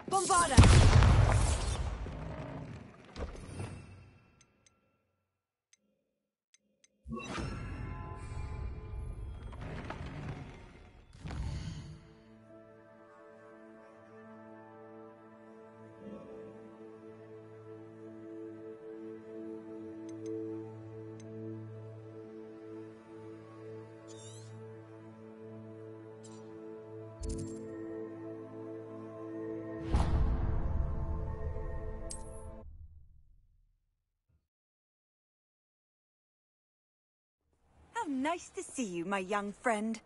Bombarda! How nice to see you, my young friend.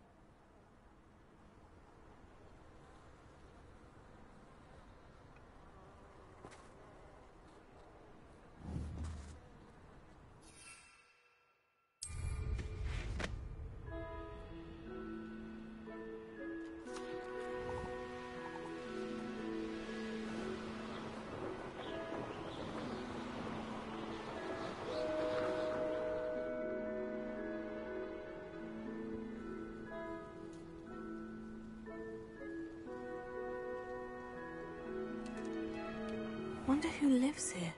Wonder who lives here.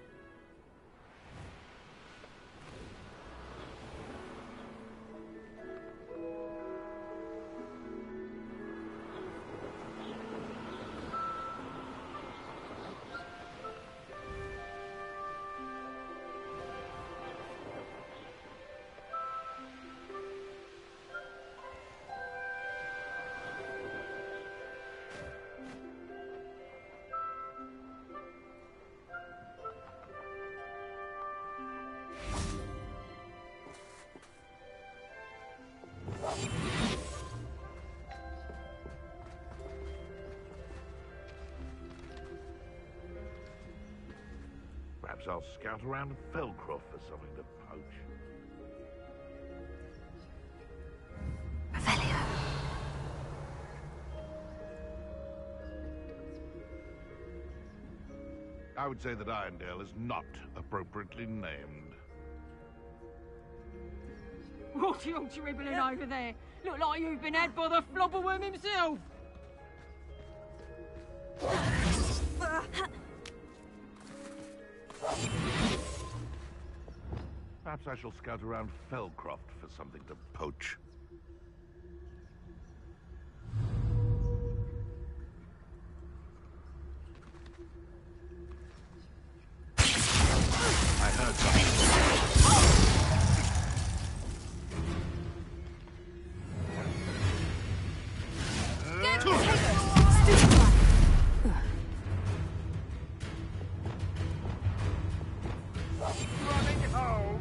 Perhaps I'll scout around Felcroft for something to poach. Revelio. I would say that Irondale is not appropriately named. What are you dribbling over there? Look like you've been had by the flobberworm himself! Perhaps I shall scout around Felcroft for something to poach. I heard something. Running home.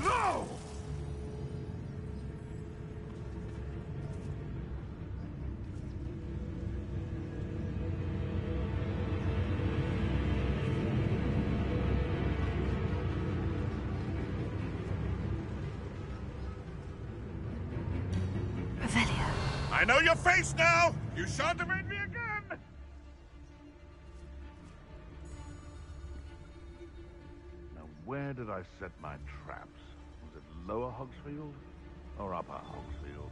No! Revelio. I know your face now! You shan't evade me again! Now, where did I set my traps? Was it Lower Hogsfield or Upper Hogsfield?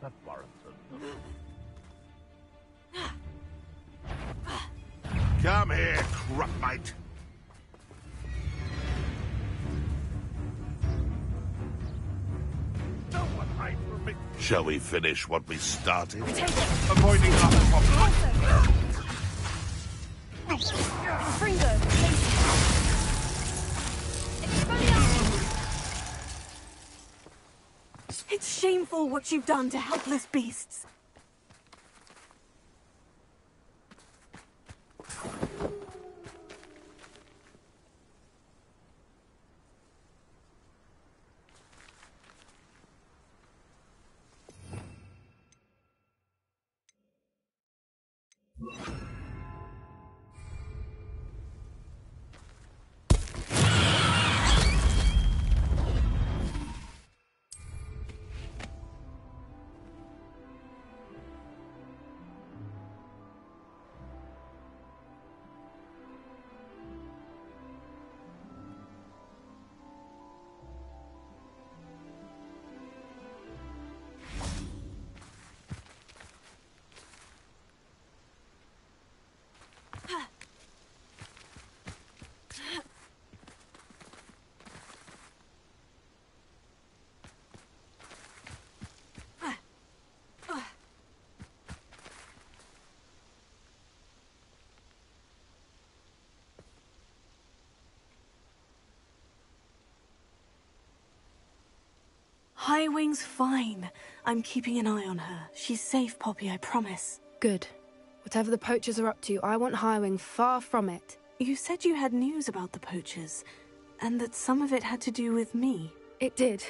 That warrants it. Come here, Crupmite. No one hide from me. Shall we finish what we started? Avoiding our Fringo. It's shameful what you've done to helpless beasts. Highwing's fine. I'm keeping an eye on her. She's safe, Poppy, I promise. Good. Whatever the poachers are up to, I want Highwing far from it. You said you had news about the poachers, and that some of it had to do with me. It did.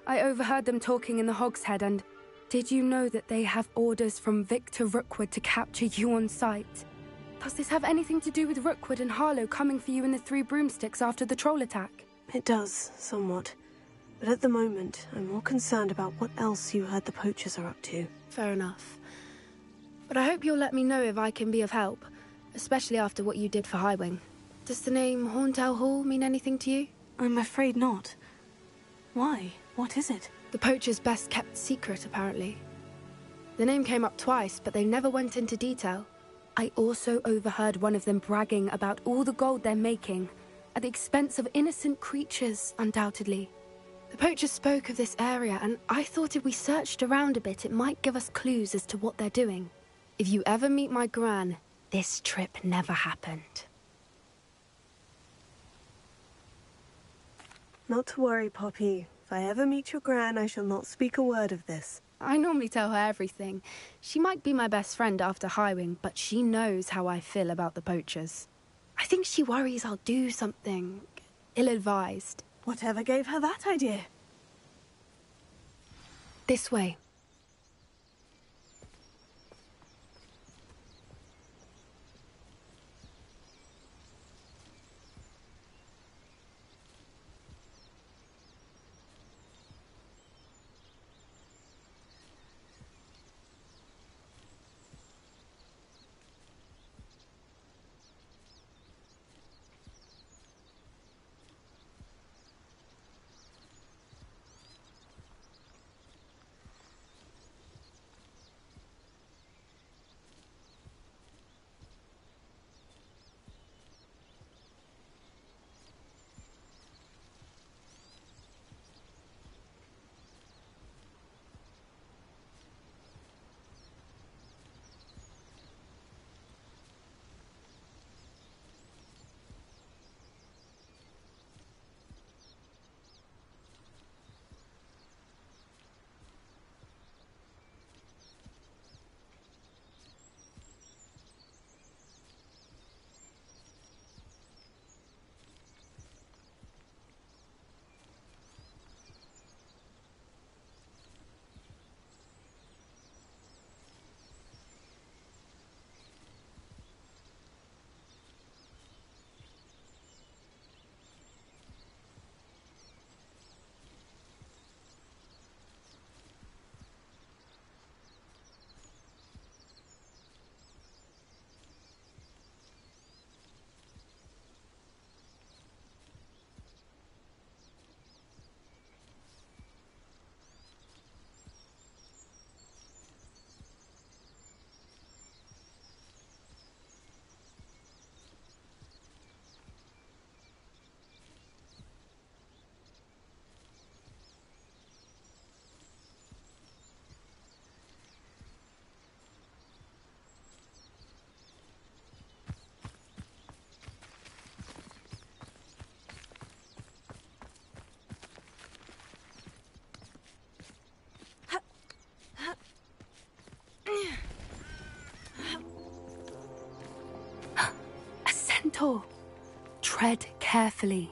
I overheard them talking in the Hogshead, and did you know that they have orders from Victor Rookwood to capture you on sight? Does this have anything to do with Rookwood and Harlow coming for you in the Three Broomsticks after the troll attack? It does, somewhat. But at the moment, I'm more concerned about what else you heard the poachers are up to. Fair enough. But I hope you'll let me know if I can be of help, especially after what you did for Highwing. Does the name Horndale Hall mean anything to you? I'm afraid not. Why? What is it? The poachers' best-kept secret, apparently. The name came up twice, but they never went into detail. I also overheard one of them bragging about all the gold they're making, at the expense of innocent creatures, undoubtedly. The poachers spoke of this area, and I thought if we searched around a bit, it might give us clues as to what they're doing. If you ever meet my gran, this trip never happened. Not to worry, Poppy. If I ever meet your gran, I shall not speak a word of this. I normally tell her everything. She might be my best friend after Highwing, but she knows how I feel about the poachers. I think she worries I'll do something ill-advised. Whatever gave her that idea? This way. Centaur. Tread carefully.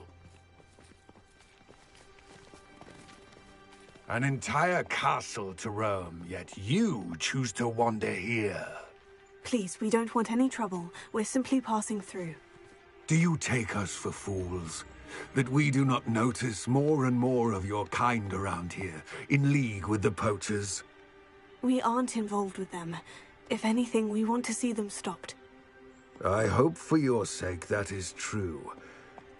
An entire castle to roam, yet you choose to wander here. Please, we don't want any trouble. We're simply passing through. Do you take us for fools? That we do not notice more and more of your kind around here, in league with the poachers? We aren't involved with them. If anything, we want to see them stopped. I hope for your sake that is true.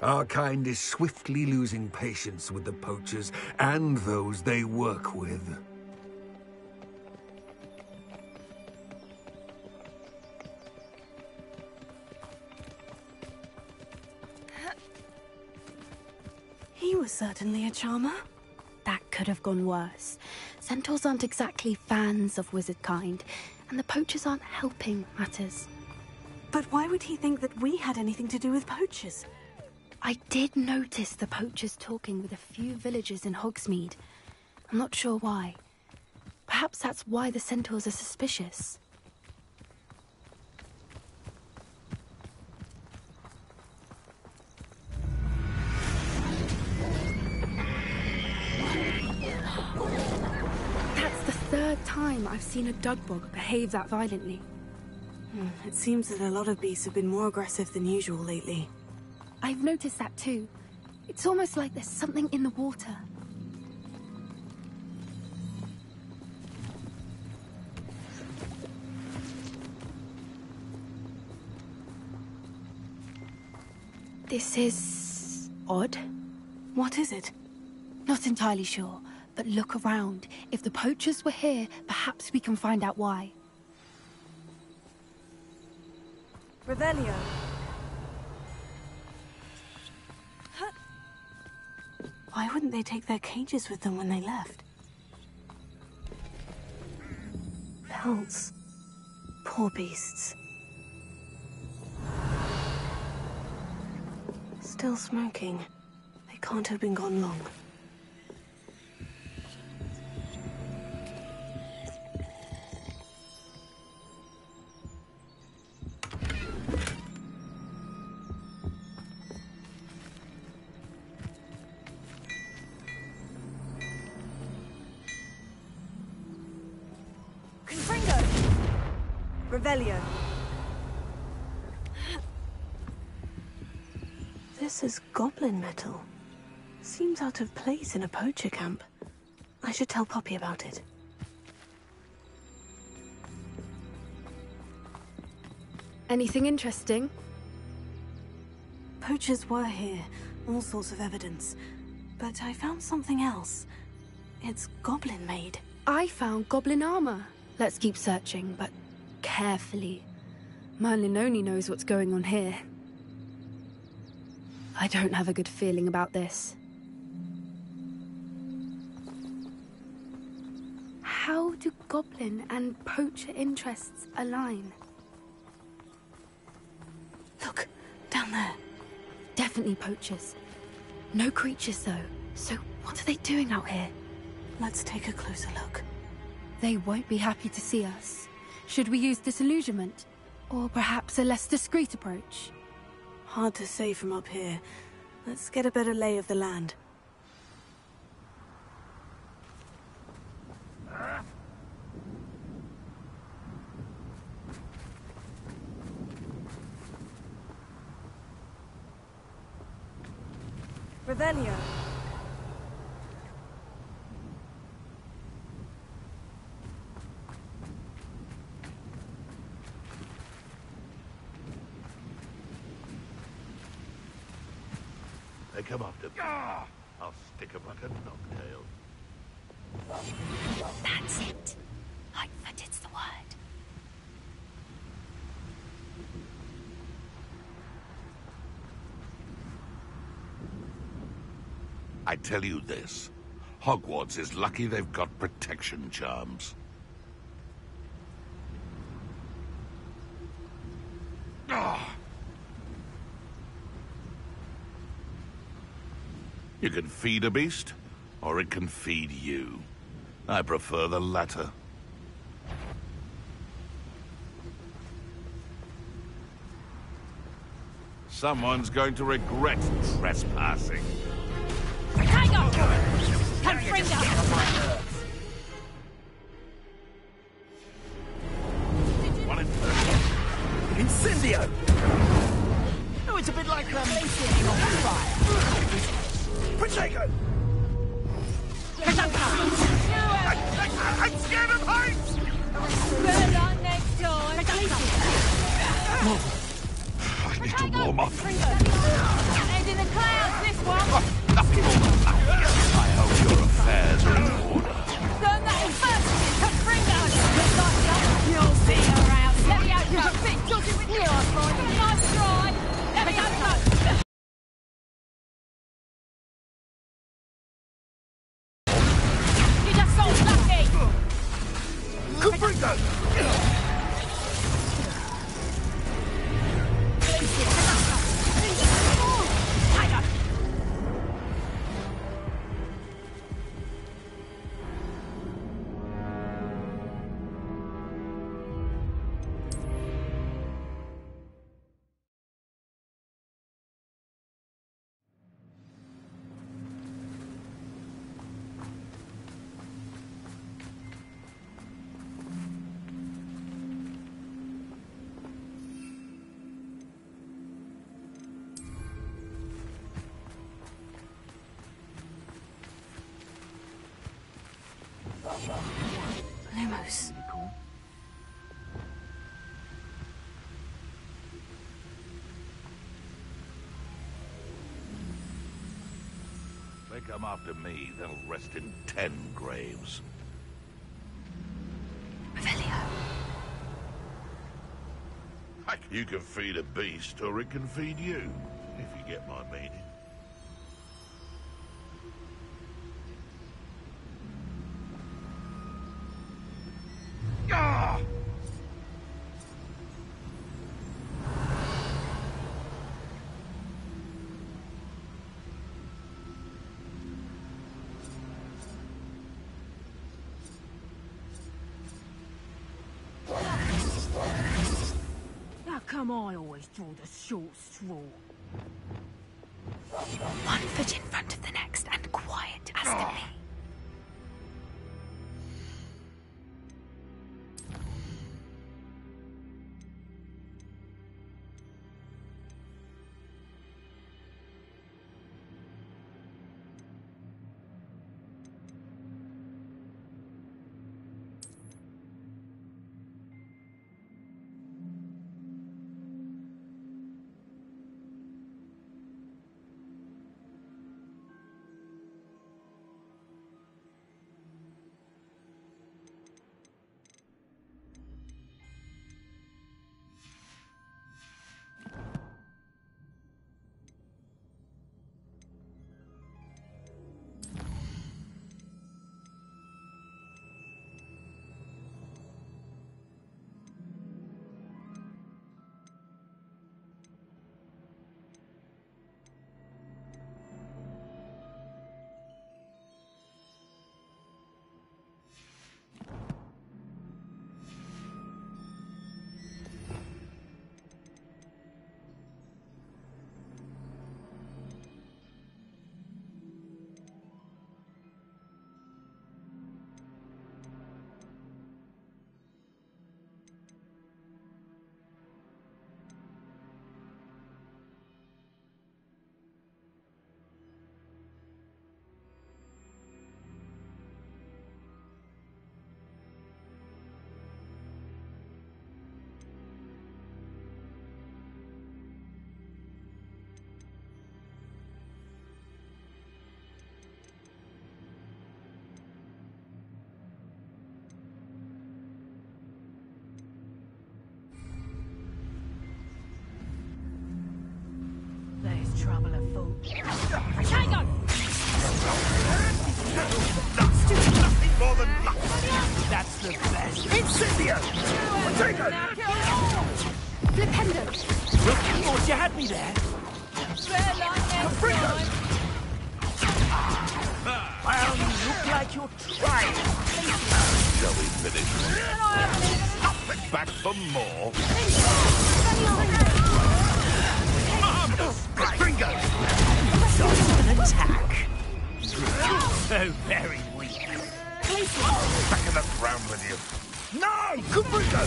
Our kind is swiftly losing patience with the poachers and those they work with. He was certainly a charmer. That could have gone worse. Centaurs aren't exactly fans of wizard kind, and the poachers aren't helping matters. But why would he think that we had anything to do with poachers? I did notice the poachers talking with a few villagers in Hogsmeade. I'm not sure why. Perhaps that's why the centaurs are suspicious. That's the third time I've seen a dugbog behave that violently. It seems that a lot of beasts have been more aggressive than usual lately. I've noticed that too. It's almost like there's something in the water. This is odd. What is it? Not entirely sure, but look around. If the poachers were here, perhaps we can find out why. Revelio. Why wouldn't they take their cages with them when they left? Pelts. Poor beasts. Still smoking. They can't have been gone long. Revelio. This is goblin metal. Seems out of place in a poacher camp. I should tell Poppy about it. Anything interesting? Poachers were here, all sorts of evidence. But I found something else. It's goblin-made. I found goblin armor. Let's keep searching, but carefully. Merlin only knows what's going on here. I don't have a good feeling about this. How do goblin and poacher interests align? Look, down there. Definitely poachers. No creatures, though. So what are they doing out here? Let's take a closer look. They won't be happy to see us. Should we use disillusionment? Or perhaps a less discreet approach? Hard to say from up here. Let's get a better lay of the land. Revelio. They come after me. I'll stick 'em like a knocktail. That's it. Lightfooted's the word. I tell you this. Hogwarts is lucky they've got protection charms. You can feed a beast, or it can feed you. I prefer the latter. Someone's going to regret trespassing. Tiger! Confringo! One in Incendio! Oh, it's a bit like setting on fire. Protego! I'm scared of heights! Burn on next door! I need to warm up. End in the clouds, this one! I hope your affairs are in order. Burn that in first! Confringo! Looks like that. You'll see her out. Let me out your big dodgy with you, I find. Nice try! Let me out go! You just so lucky! Confringo! Lumos. They come after me, they'll rest in 10 graves. You can feed a beast, or it can feed you, if you get my meaning. Ah! How come I always draw the short straw? One foot in front of the next and quiet as can be. There's trouble afoot. Tango! Nothing more than luck. That's the best. Incendio! Protego! Flipendo! Thought you had me there. Well, you look like you're trying. Shall we finish? Back for more. Ringo! Dodge an attack. So very weak. Back in the ground with you. No! Good Ringo!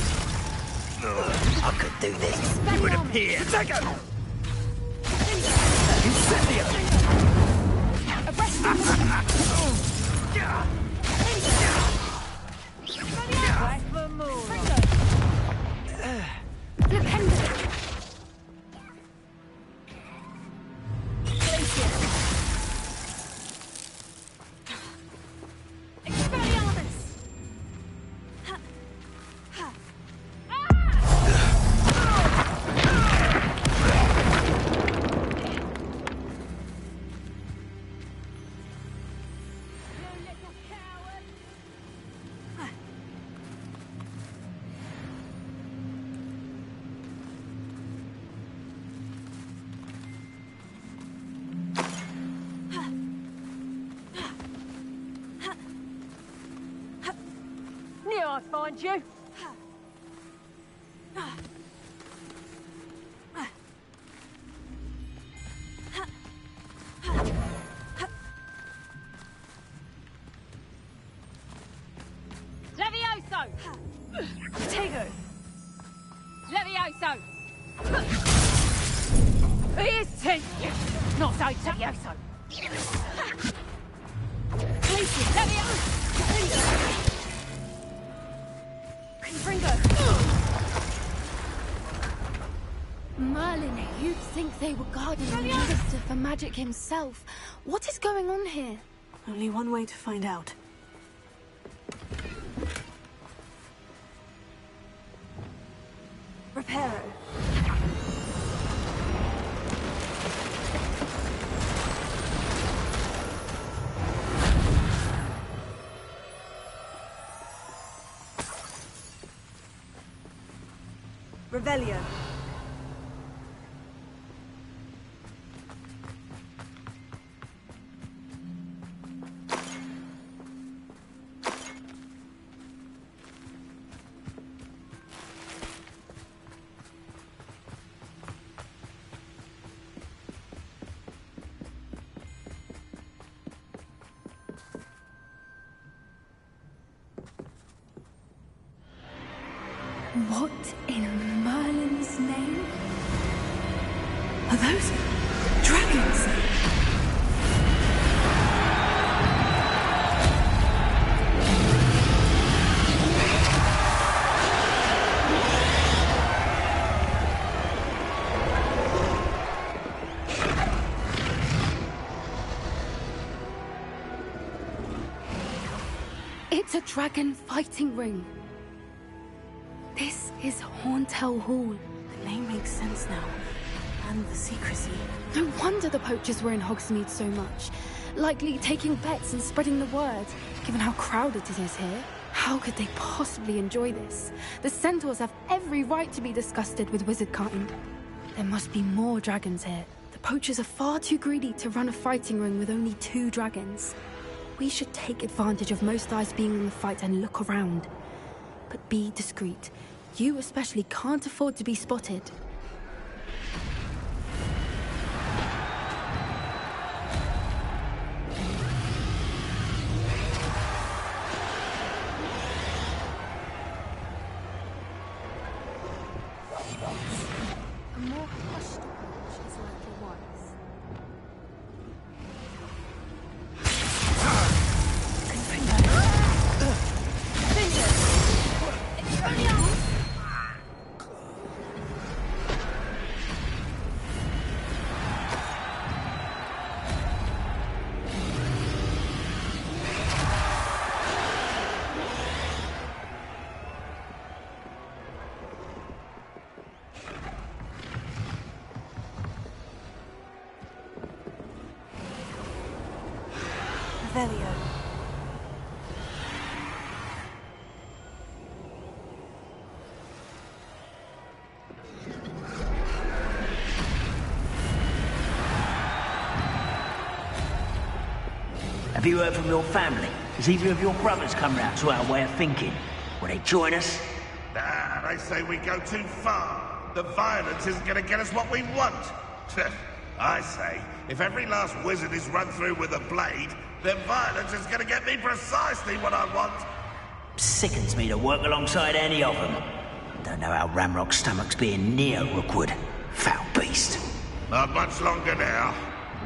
I could do this. You would appear. Protego! I'll find you. Levioso! Protego! Levioso! Here's T! Not so Levioso! Levioso! Merlin, you'd think they were guarding the Minister for Magic himself. What is going on here? Only one way to find out. Reparo. Revelio. What in Merlin's name? Are those dragons? It's a dragon fighting ring. This is Horntail Hall. The name makes sense now. And the secrecy. No wonder the poachers were in Hogsmeade so much. Likely taking bets and spreading the word, given how crowded it is here. How could they possibly enjoy this? The centaurs have every right to be disgusted with wizardkind. There must be more dragons here. The poachers are far too greedy to run a fighting ring with only 2 dragons. We should take advantage of most eyes being in the fight and look around. But be discreet. You especially can't afford to be spotted. A more hushed approach is likely wise. Revelio. Have you heard from your family? Has either of your brothers come round to our way of thinking? Will they join us? Nah, they say we go too far. The violence isn't going to get us what we want. I say, if every last wizard is run through with a blade, then violence is gonna get me precisely what I want. Sickens me to work alongside any of them. Don't know how Ramrock's stomach's being near Rookwood. Foul beast. Not much longer now.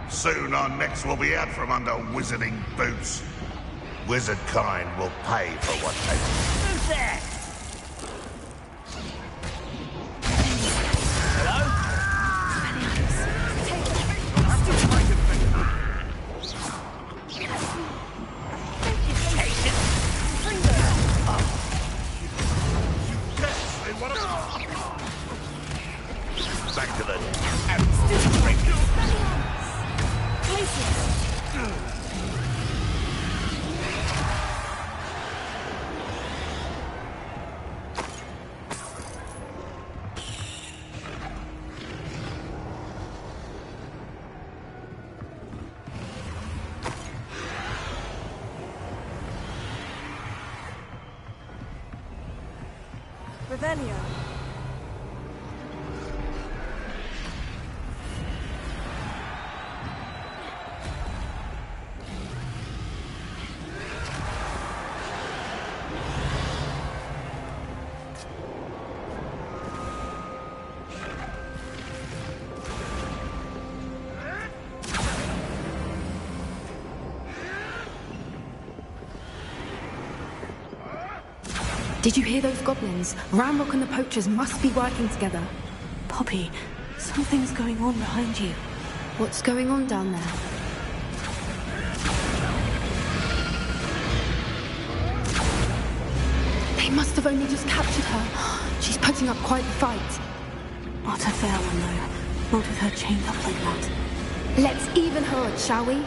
Soon our necks will be out from under wizarding boots. Wizard kind will pay for what they do. Who's that? Back to the... Revelio. Did you hear those goblins? Ramrock and the poachers must be working together. Poppy, something's going on behind you. What's going on down there? They must have only just captured her. She's putting up quite the fight. Not a fair one, though. Not with her chained up like that. Let's even her odds, shall we?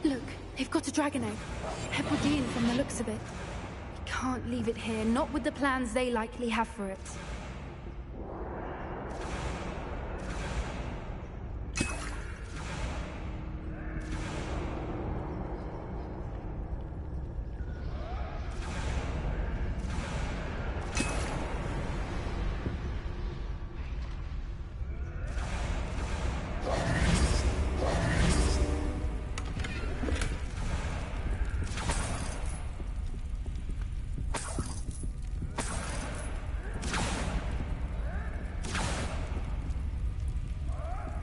Look, they've got a dragon egg. Hebridean from the looks of it. We can't leave it here, not with the plans they likely have for it.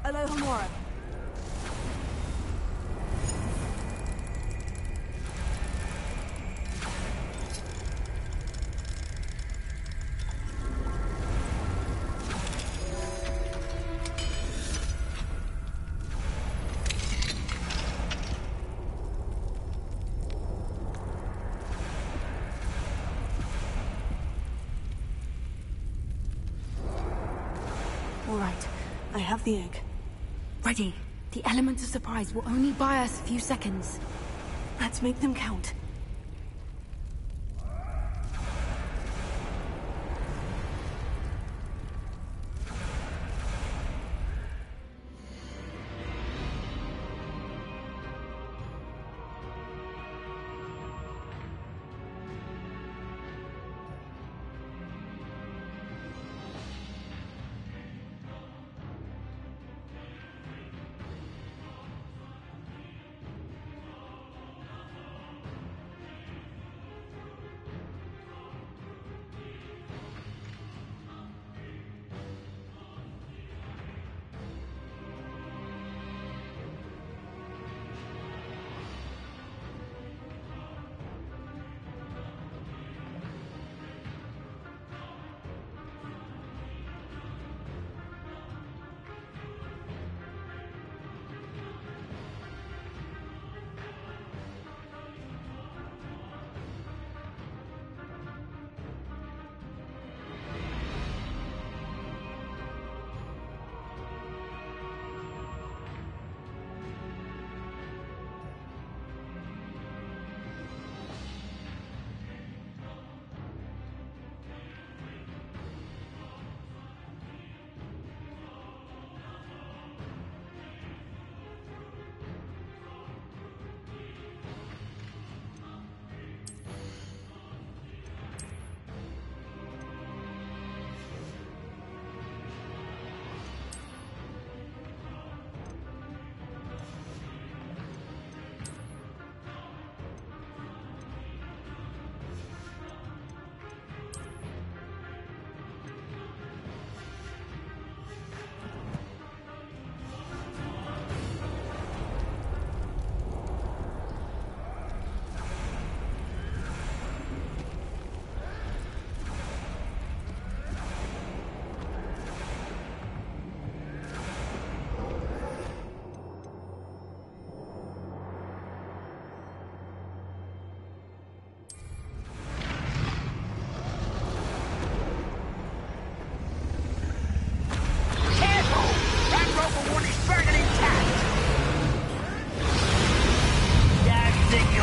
Alohomora. All right, I have the egg. Ready. The element of surprise will only buy us a few seconds. Let's make them count.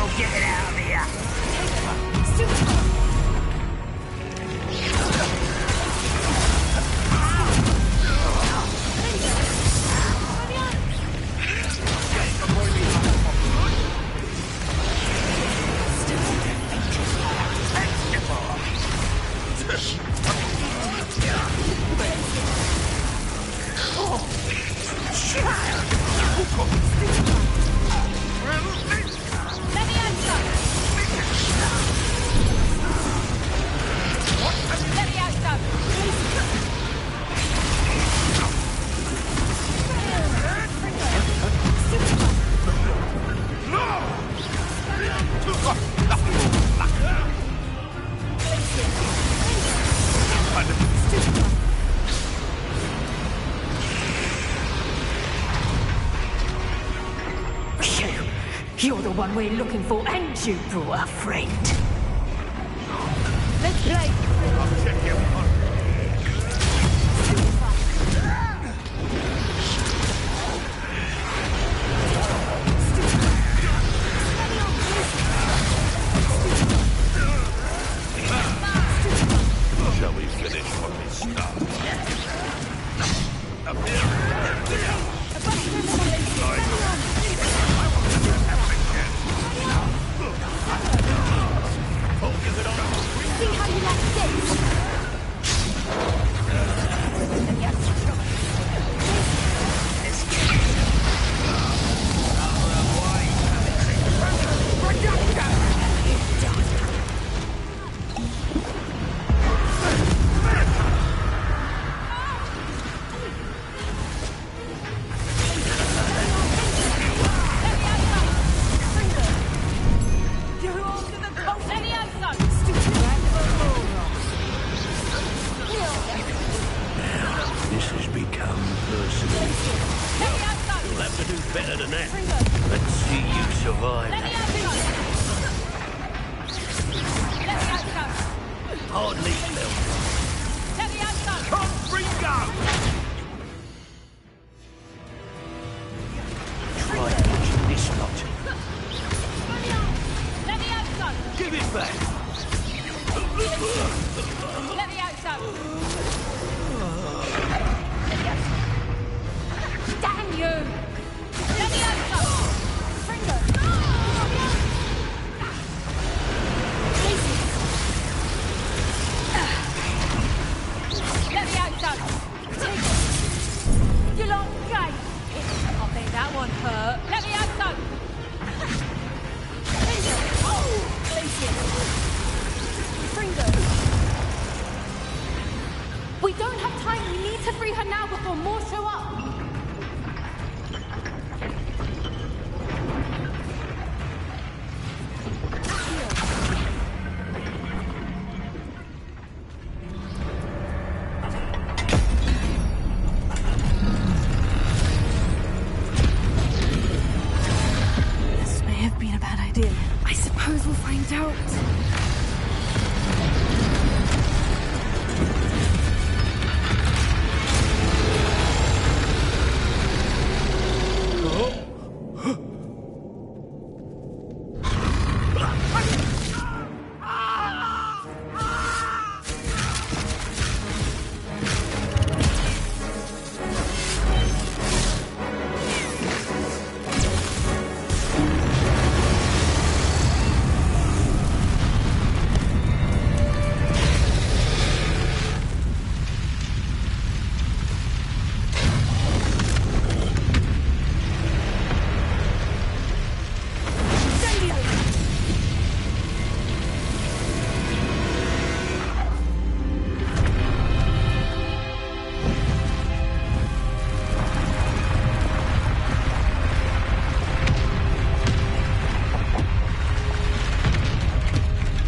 no getting out of here. You're the one we're looking for, and you brought a friend. Let's play. I'll check you on. Shall we finish what we started? Up here. See how you like this? This has become personal. You'll have to do better than that. Let's see you survive. Hardly felt. Come, Ringo! Try pushing this lot. Give it back. Damn you! Let me out! Pringle! Let me out, son! You long game! I think that one hurt. Let me out, son! Pringle! We don't have time. We need to free her now before more show up. This may have been a bad idea. I suppose we'll find out.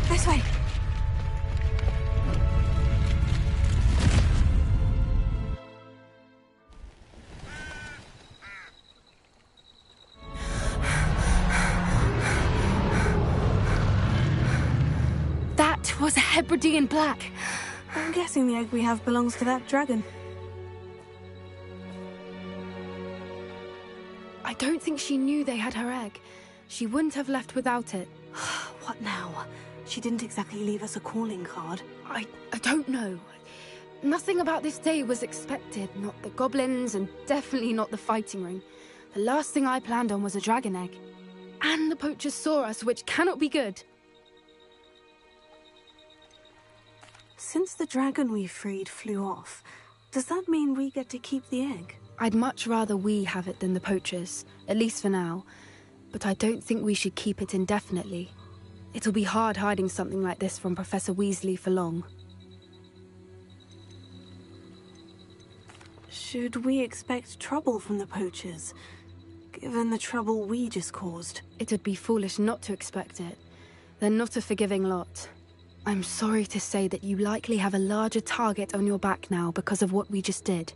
This way. That was a Hebridean black. I'm guessing the egg we have belongs to that dragon. I don't think she knew they had her egg. She wouldn't have left without it. What now? She didn't exactly leave us a calling card. I don't know. Nothing about this day was expected. Not the goblins, and definitely not the fighting ring. The last thing I planned on was a dragon egg. And the poachers saw us, which cannot be good. Since the dragon we freed flew off, does that mean we get to keep the egg? I'd much rather we have it than the poachers, at least for now. But I don't think we should keep it indefinitely. It'll be hard hiding something like this from Professor Weasley for long. Should we expect trouble from the poachers, given the trouble we just caused? It'd be foolish not to expect it. They're not a forgiving lot. I'm sorry to say that you likely have a larger target on your back now because of what we just did.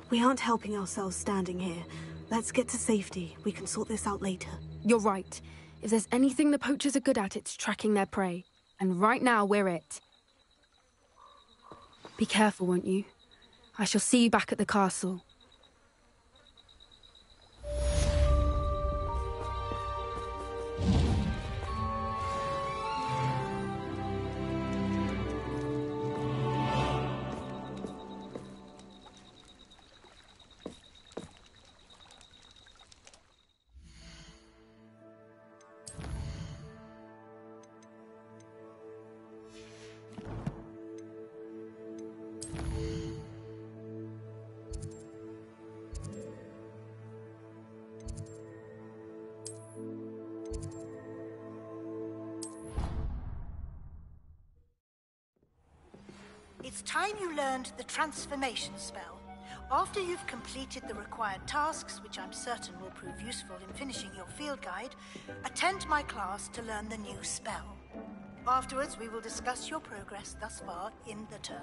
We aren't helping ourselves standing here. Let's get to safety. We can sort this out later. You're right. If there's anything the poachers are good at, it's tracking their prey. And right now, we're it. Be careful, won't you? I shall see you back at the castle. It's time you learned the transformation spell. After you've completed the required tasks, which I'm certain will prove useful in finishing your field guide, attend my class to learn the new spell. Afterwards, we will discuss your progress thus far in the term.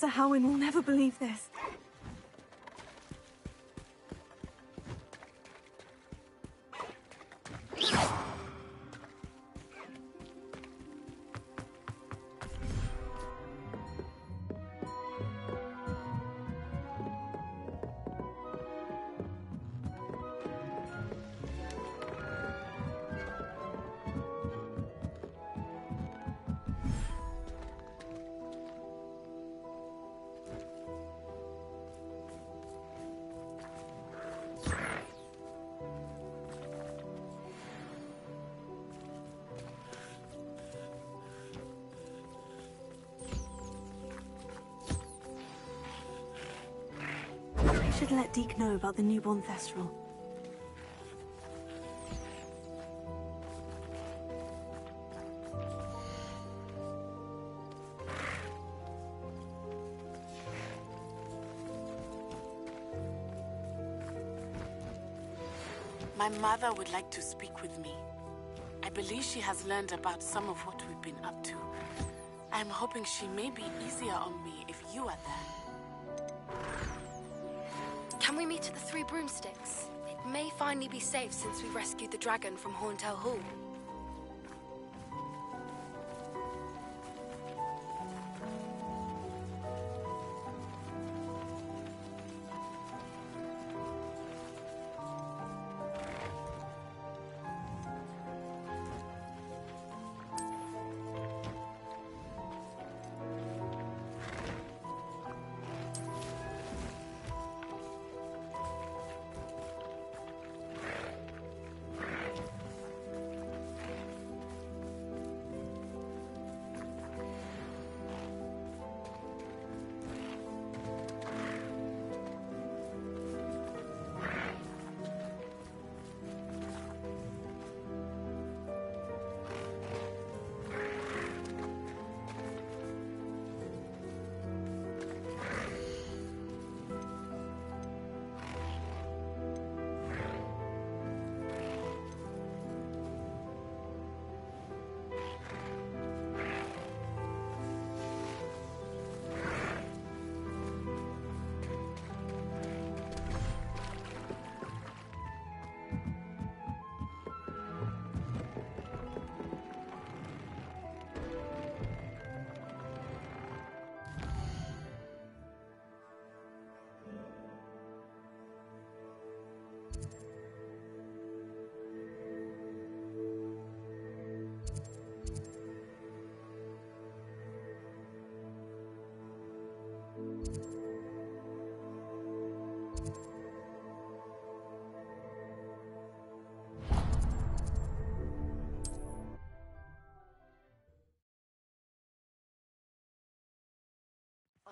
Professor Howin will never believe this. I should let Deke know about the newborn Thestral. My mother would like to speak with me. I believe she has learned about some of what we've been up to. I'm hoping she may be easier on me if you are there. Can we meet at the Three Broomsticks? It may finally be safe since we rescued the dragon from Horntail Hall.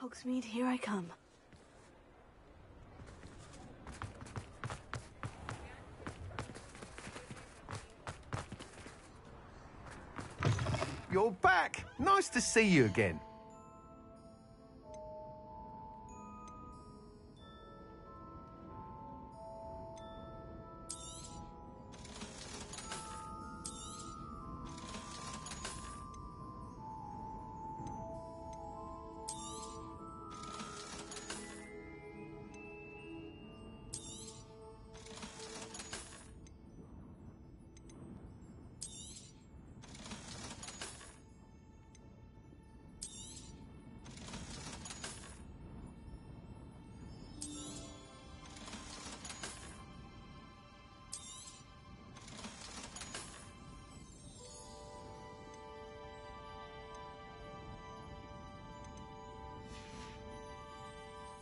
Hogsmeade, here I come. You're back! Nice to see you again.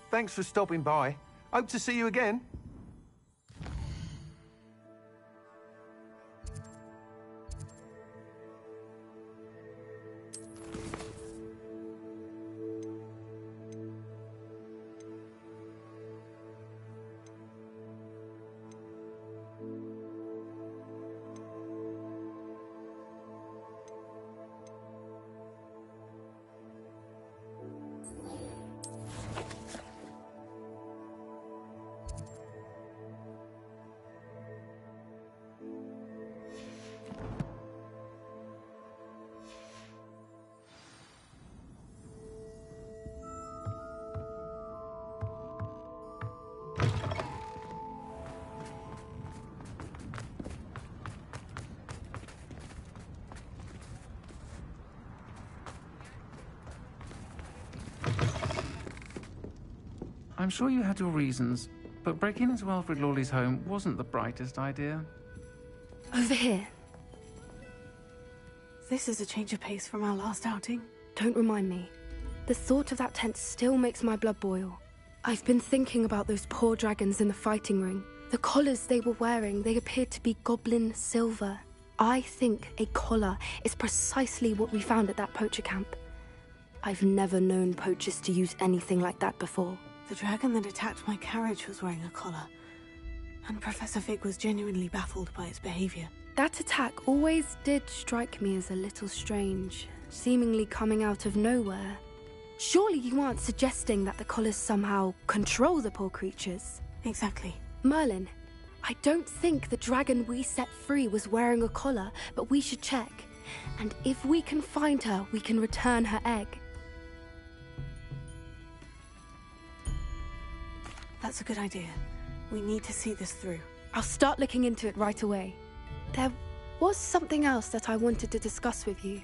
Thanks for stopping by. Hope to see you again. I'm sure you had your reasons, but breaking into Alfred Lawley's home wasn't the brightest idea. Over here. This is a change of pace from our last outing. Don't remind me. The thought of that tent still makes my blood boil. I've been thinking about those poor dragons in the fighting ring. The collars they were wearing, they appeared to be goblin silver. I think a collar is precisely what we found at that poacher camp. I've never known poachers to use anything like that before. The dragon that attacked my carriage was wearing a collar, and Professor Fig was genuinely baffled by its behavior. That attack always did strike me as a little strange, seemingly coming out of nowhere. Surely you aren't suggesting that the collars somehow control the poor creatures? Exactly. Merlin, I don't think the dragon we set free was wearing a collar, but we should check. And if we can find her, we can return her egg. That's a good idea. We need to see this through. I'll start looking into it right away. There was something else that I wanted to discuss with you.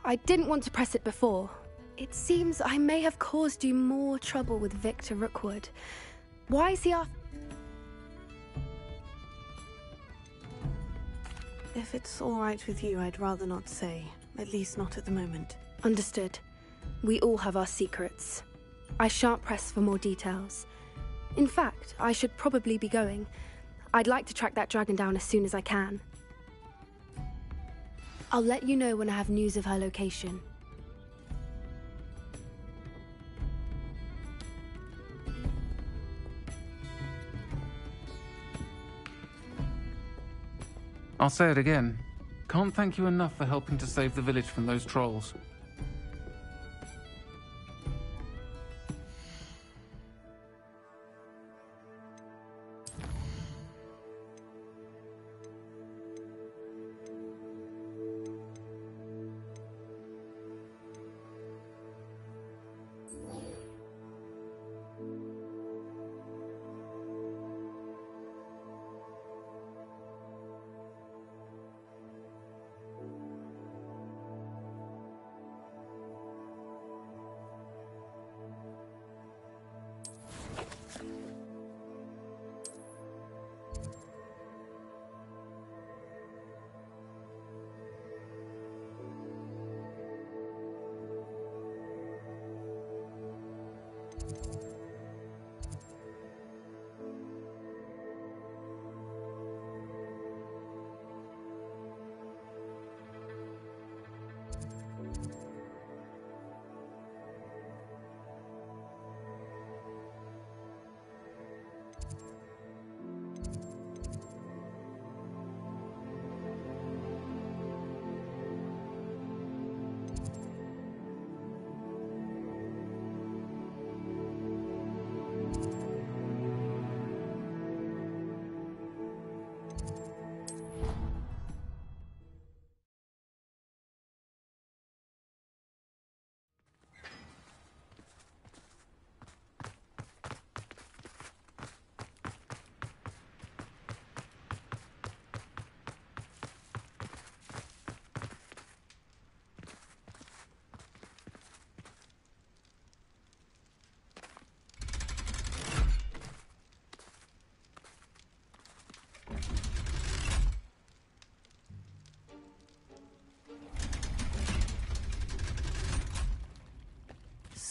I didn't want to press it before. It seems I may have caused you more trouble with Victor Rookwood. Why is he after... If it's all right with you, I'd rather not say. At least not at the moment. Understood. We all have our secrets. I shan't press for more details. In fact, I should probably be going. I'd like to track that dragon down as soon as I can. I'll let you know when I have news of her location. I'll say it again. Can't thank you enough for helping to save the village from those trolls.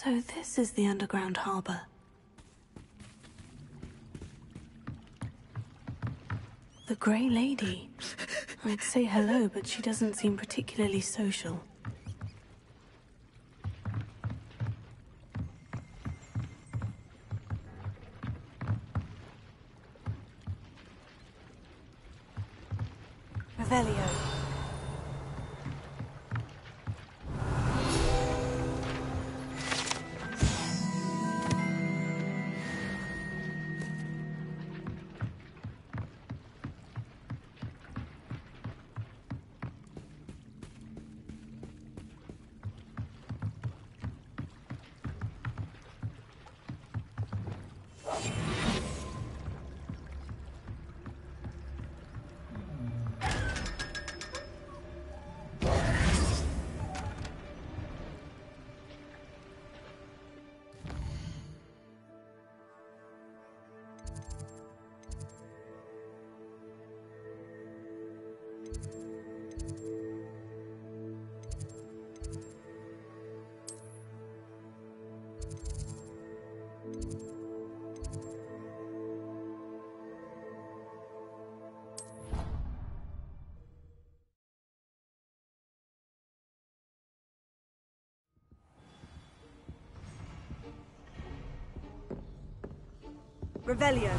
So this is the underground harbour. The Grey Lady. I'd say hello, but she doesn't seem particularly social. Revelio. Revelio.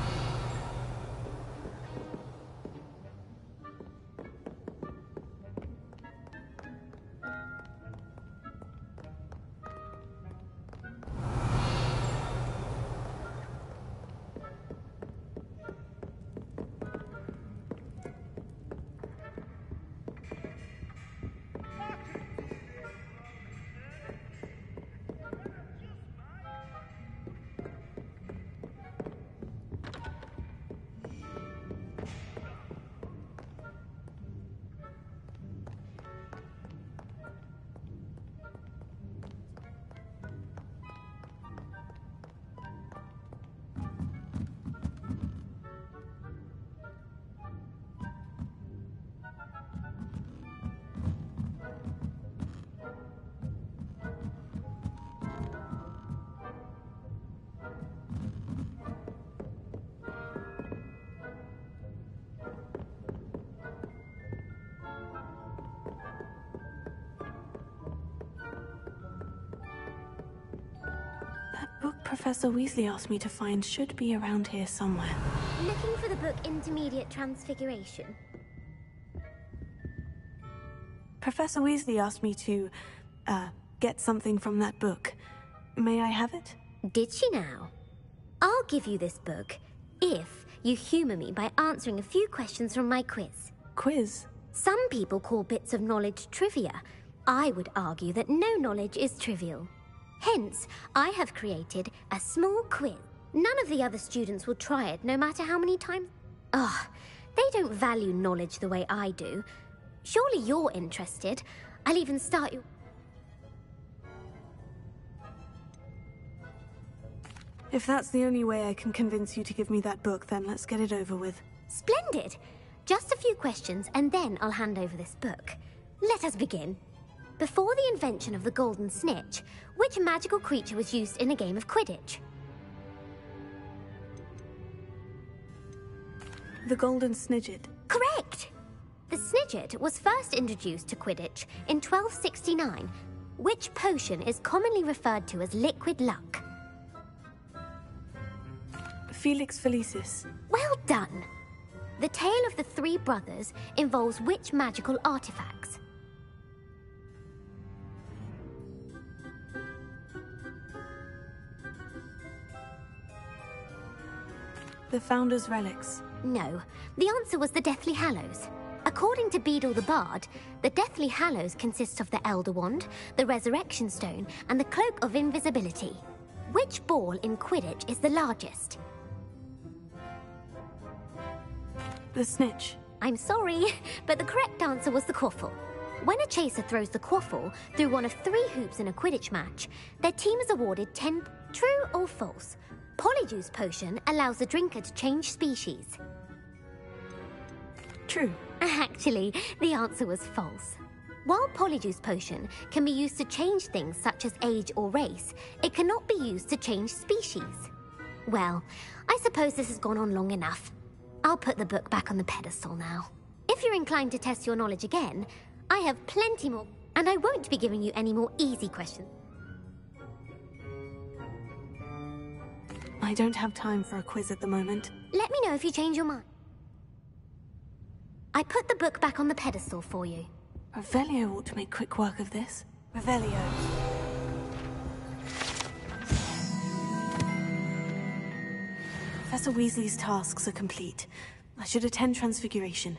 That book Professor Weasley asked me to find should be around here somewhere. Looking for the book Intermediate Transfiguration? Professor Weasley asked me to, get something from that book. May I have it? Did she now? I'll give you this book if you humour me by answering a few questions from my quiz. Quiz? Some people call bits of knowledge trivia. I would argue that no knowledge is trivial. Hence, I have created a small quiz. None of the other students will try it, no matter how many times. They don't value knowledge the way I do. Surely you're interested. I'll even start you. If that's the only way I can convince you to give me that book, then let's get it over with. Splendid! Just a few questions, and then I'll hand over this book. Let us begin. Before the invention of the golden snitch, which magical creature was used in a game of Quidditch? The golden snidget. Correct! The snidget was first introduced to Quidditch in 1269. Which potion is commonly referred to as liquid luck? Felix Felicis. Well done! The tale of the three brothers involves which magical artifacts? The Founder's Relics. No, the answer was the Deathly Hallows. According to Beadle the Bard, the Deathly Hallows consists of the Elder Wand, the Resurrection Stone, and the Cloak of Invisibility. Which ball in Quidditch is the largest? The snitch. I'm sorry, but the correct answer was the quaffle. When a chaser throws the quaffle through one of 3 hoops in a Quidditch match, their team is awarded 10. True or false? Polyjuice potion allows the drinker to change species. True. Actually, the answer was false. While Polyjuice potion can be used to change things such as age or race, it cannot be used to change species. Well, I suppose this has gone on long enough. I'll put the book back on the pedestal now. If you're inclined to test your knowledge again, I have plenty more, and I won't be giving you any more easy questions. I don't have time for a quiz at the moment. Let me know if you change your mind. I put the book back on the pedestal for you. Revelio ought to make quick work of this. Revelio. Professor Weasley's tasks are complete. I should attend Transfiguration.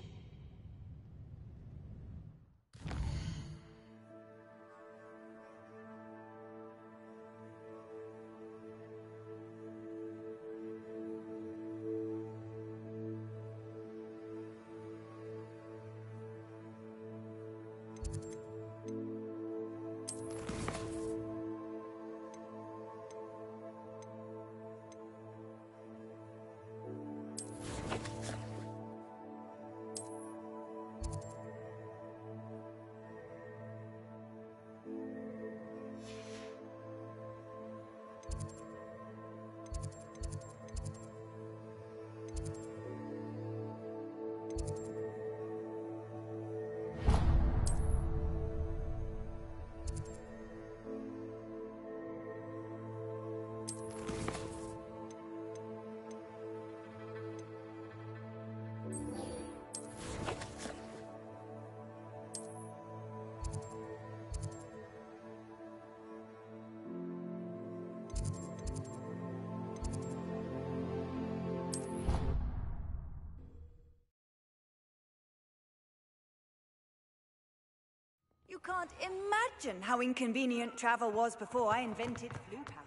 You can't imagine how inconvenient travel was before I invented flu powder.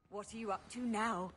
What are you up to now?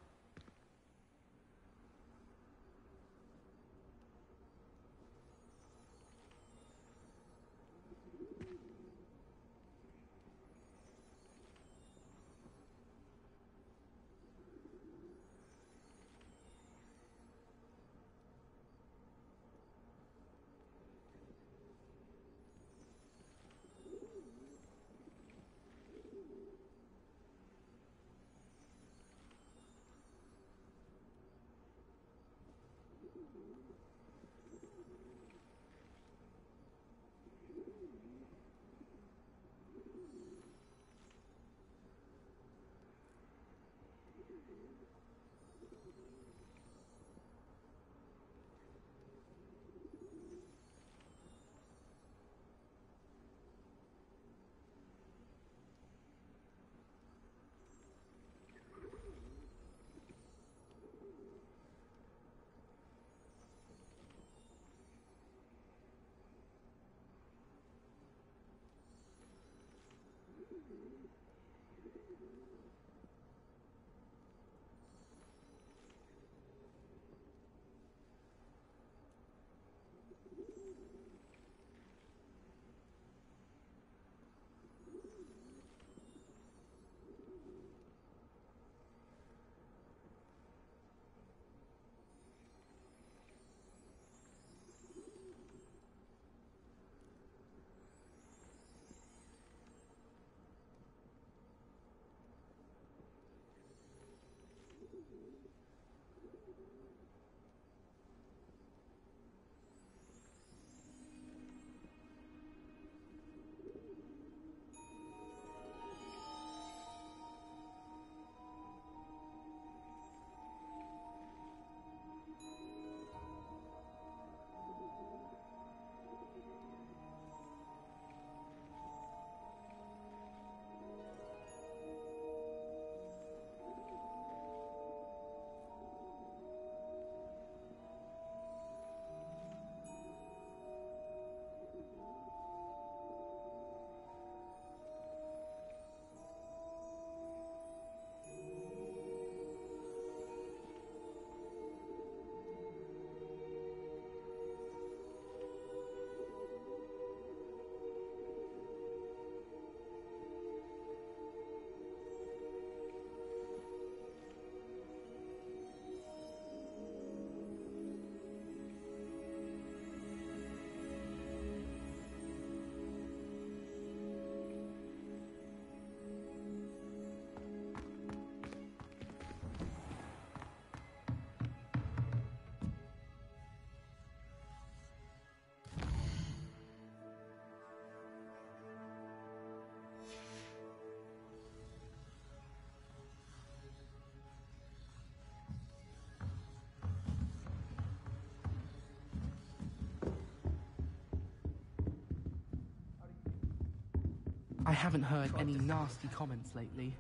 I haven't heard any nasty comments lately.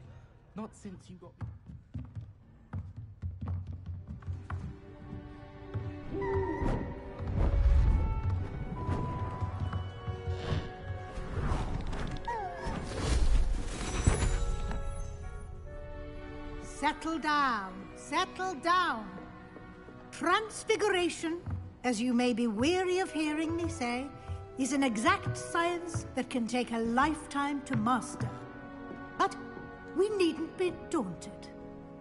Not since you got... Settle down, settle down. Transfiguration, as you may be weary of hearing me say, is an exact science that can take a lifetime to master. But we needn't be daunted.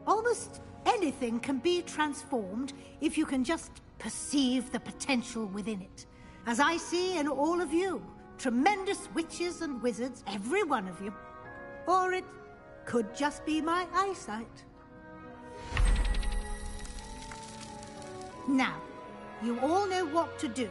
Almost anything can be transformed if you can just perceive the potential within it. As I see in all of you, tremendous witches and wizards, every one of you. Or it could just be my eyesight. Now, you all know what to do.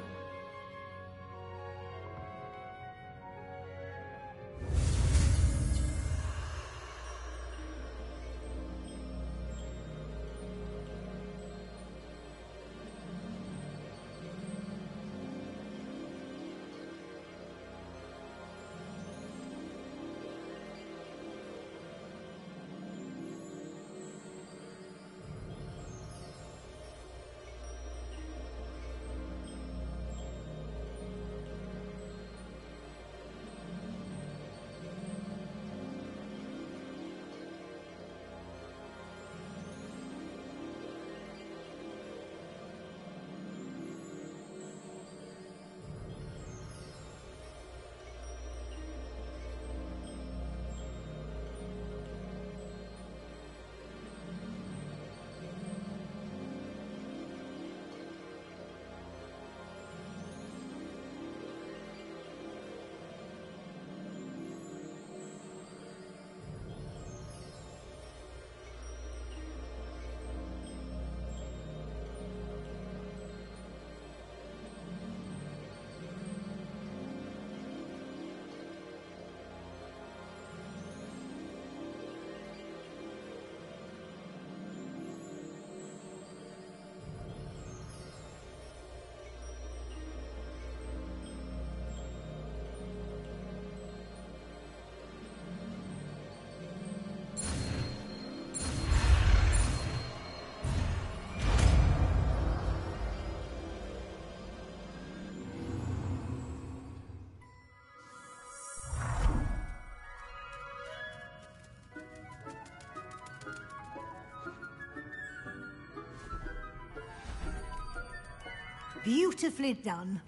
Beautifully done.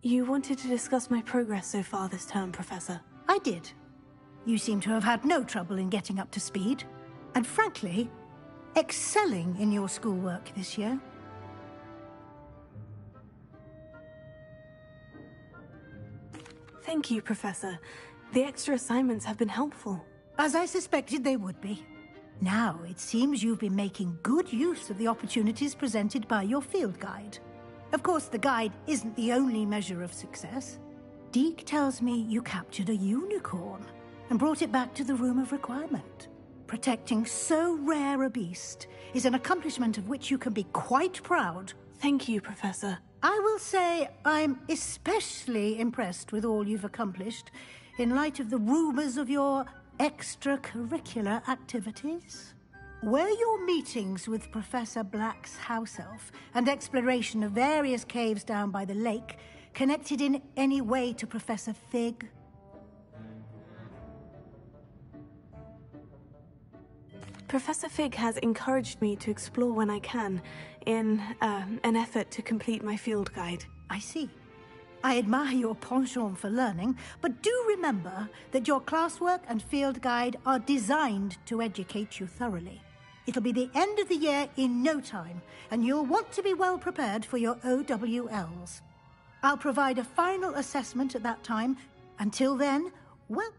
You wanted to discuss my progress so far this term, Professor. I did. You seem to have had no trouble in getting up to speed. And frankly, excelling in your schoolwork this year. Thank you, Professor. The extra assignments have been helpful. As I suspected they would be. Now, it seems you've been making good use of the opportunities presented by your field guide. Of course, the guide isn't the only measure of success. Deke tells me you captured a unicorn and brought it back to the Room of Requirement. Protecting so rare a beast is an accomplishment of which you can be quite proud. Thank you, Professor. I will say I'm especially impressed with all you've accomplished in light of the rumors of your extracurricular activities. Were your meetings with Professor Black's house elf and exploration of various caves down by the lake connected in any way to Professor Fig? Professor Fig has encouraged me to explore when I can, in an effort to complete my field guide. I see. I admire your penchant for learning, but do remember that your classwork and field guide are designed to educate you thoroughly. It'll be the end of the year in no time, and you'll want to be well prepared for your OWLs. I'll provide a final assessment at that time. Until then, well...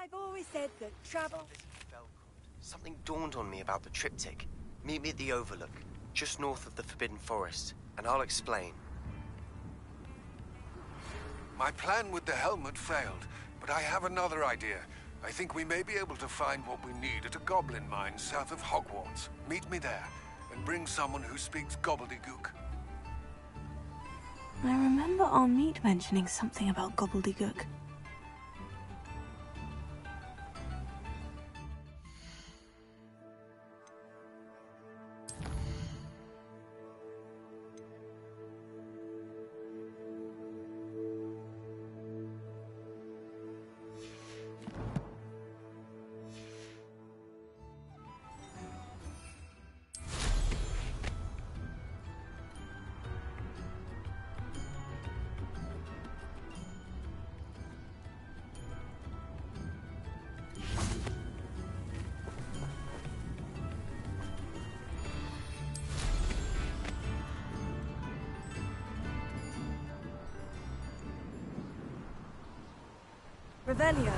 I've always said that travel... Something dawned on me about the triptych. Meet me at the Overlook, just north of the Forbidden Forest, and I'll explain. My plan with the helmet failed, but I have another idea. I think we may be able to find what we need at a goblin mine south of Hogwarts. Meet me there, and bring someone who speaks gobbledygook. I remember our meet mentioning something about gobbledygook. Revelio.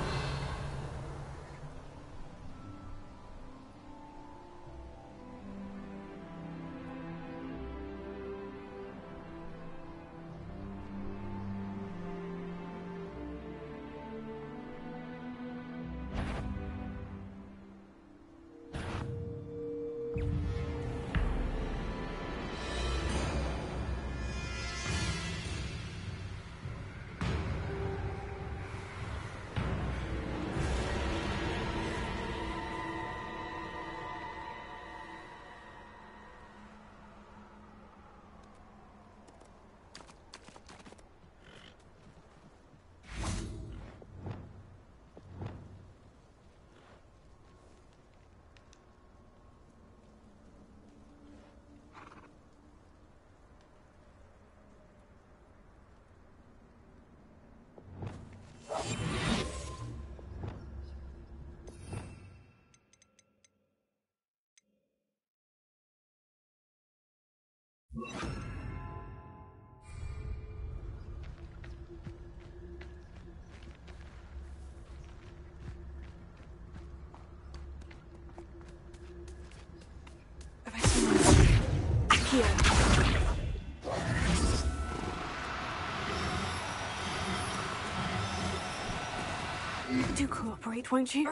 Do cooperate, won't you?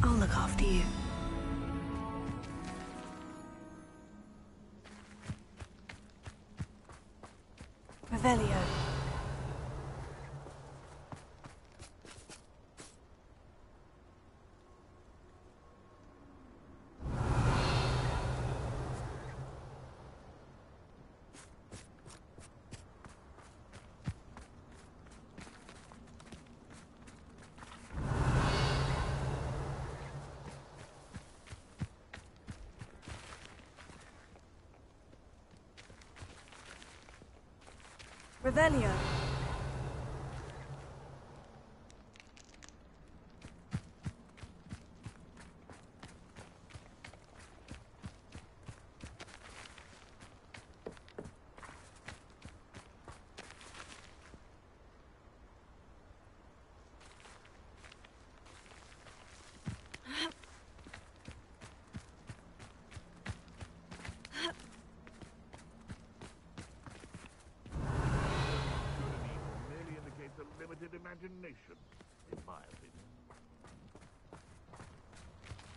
I'll look after you. Revelio. Revelio. Limited imagination, in my opinion.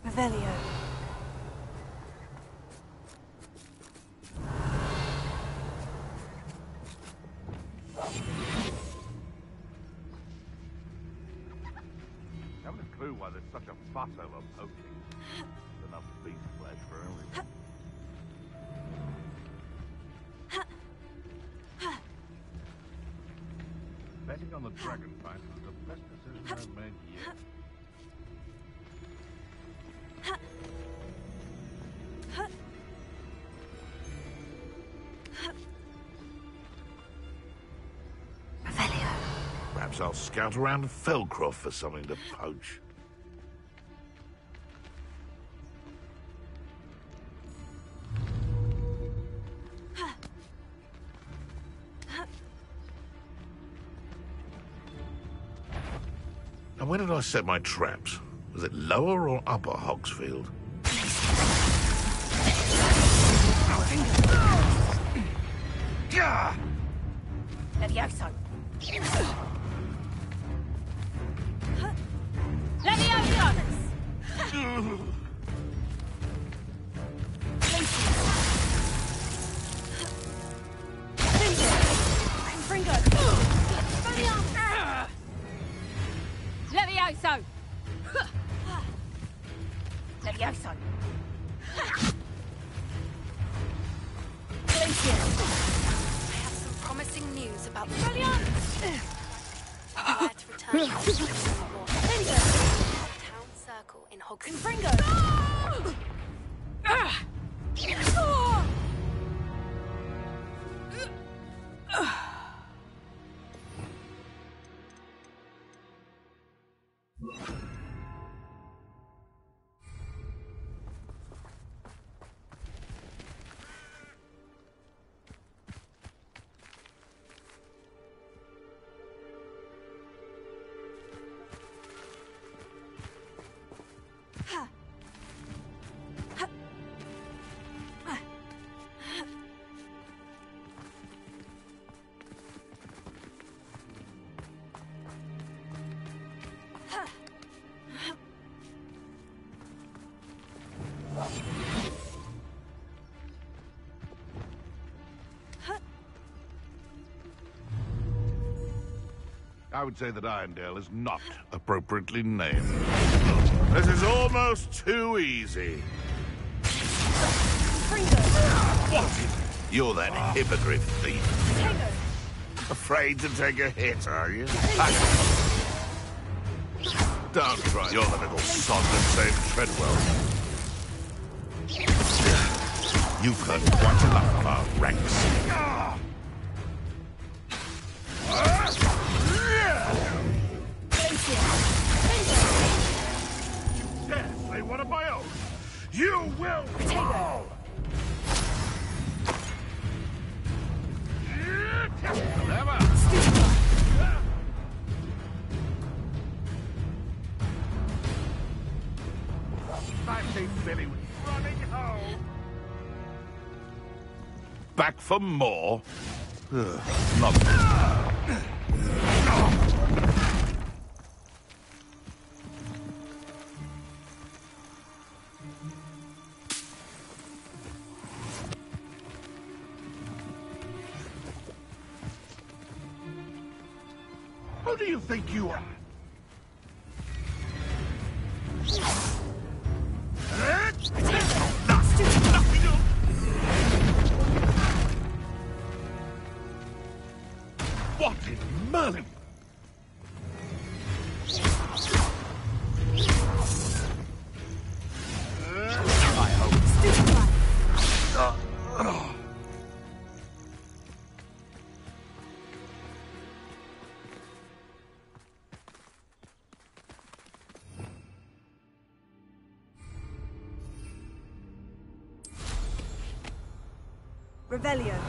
Revelio. Haven't a clue why there's such a fuss over poaching. There's enough beast flesh for everyone. Betting on the dragon fight was the best decision I've made yet. Perhaps I'll scout around Felcroft for something to poach. Now, where did I set my traps? Was it lower or upper Hogsfield? Levioso! Levioso! Levioso! Levioso! Promising news about the where to return to town circle in Hogsfield. I would say that Irondale is not appropriately named. This is almost too easy. What? You're that hippogriff thief. Afraid to take a hit, are you? Don't try. You're the little sod that saved Treadwell. You've heard quite enough of our ranks. You dare slay one of my own? You will fall! Billy was running home. Back for more? Not. Who do you think you are? What in Merlin? I hope. Revelio.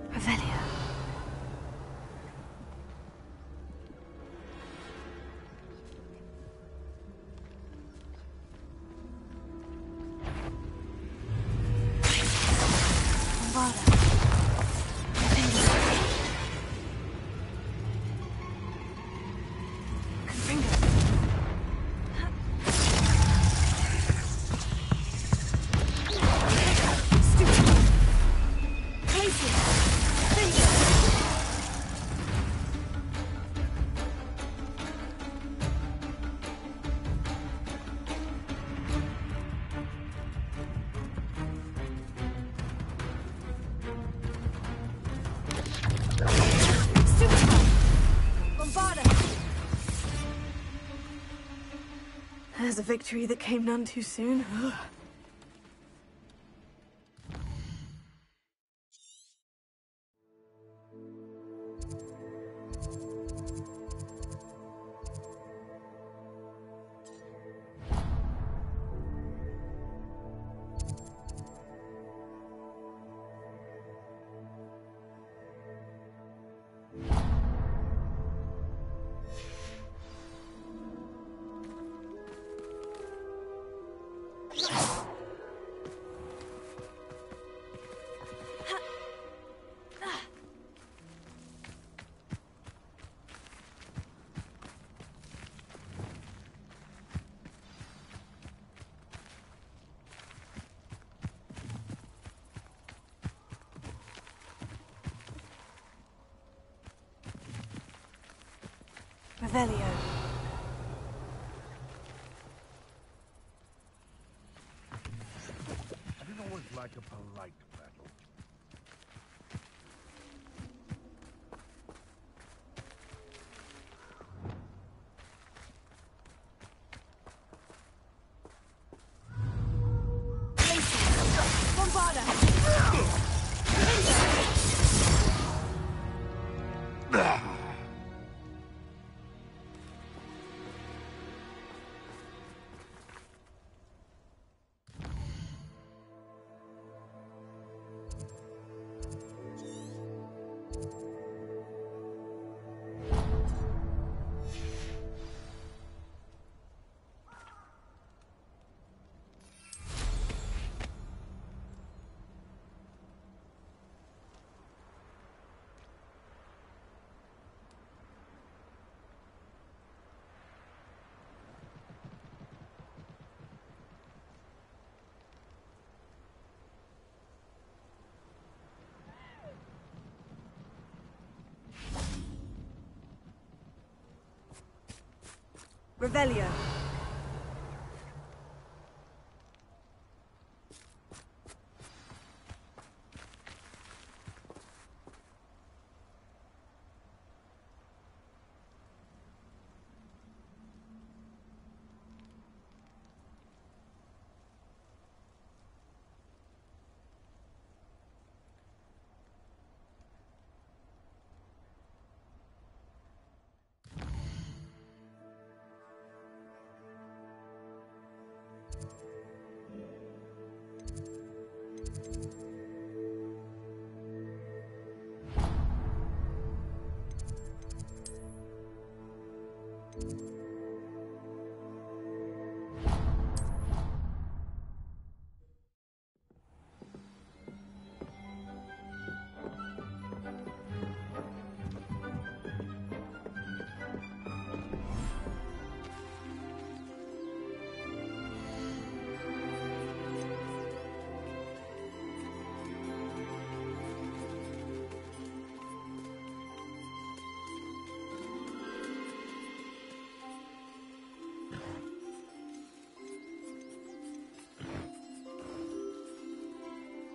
Revelio. Bombarda. There's a victory that came none too soon. Revelio. I didn't always like a polite battle. Revelio.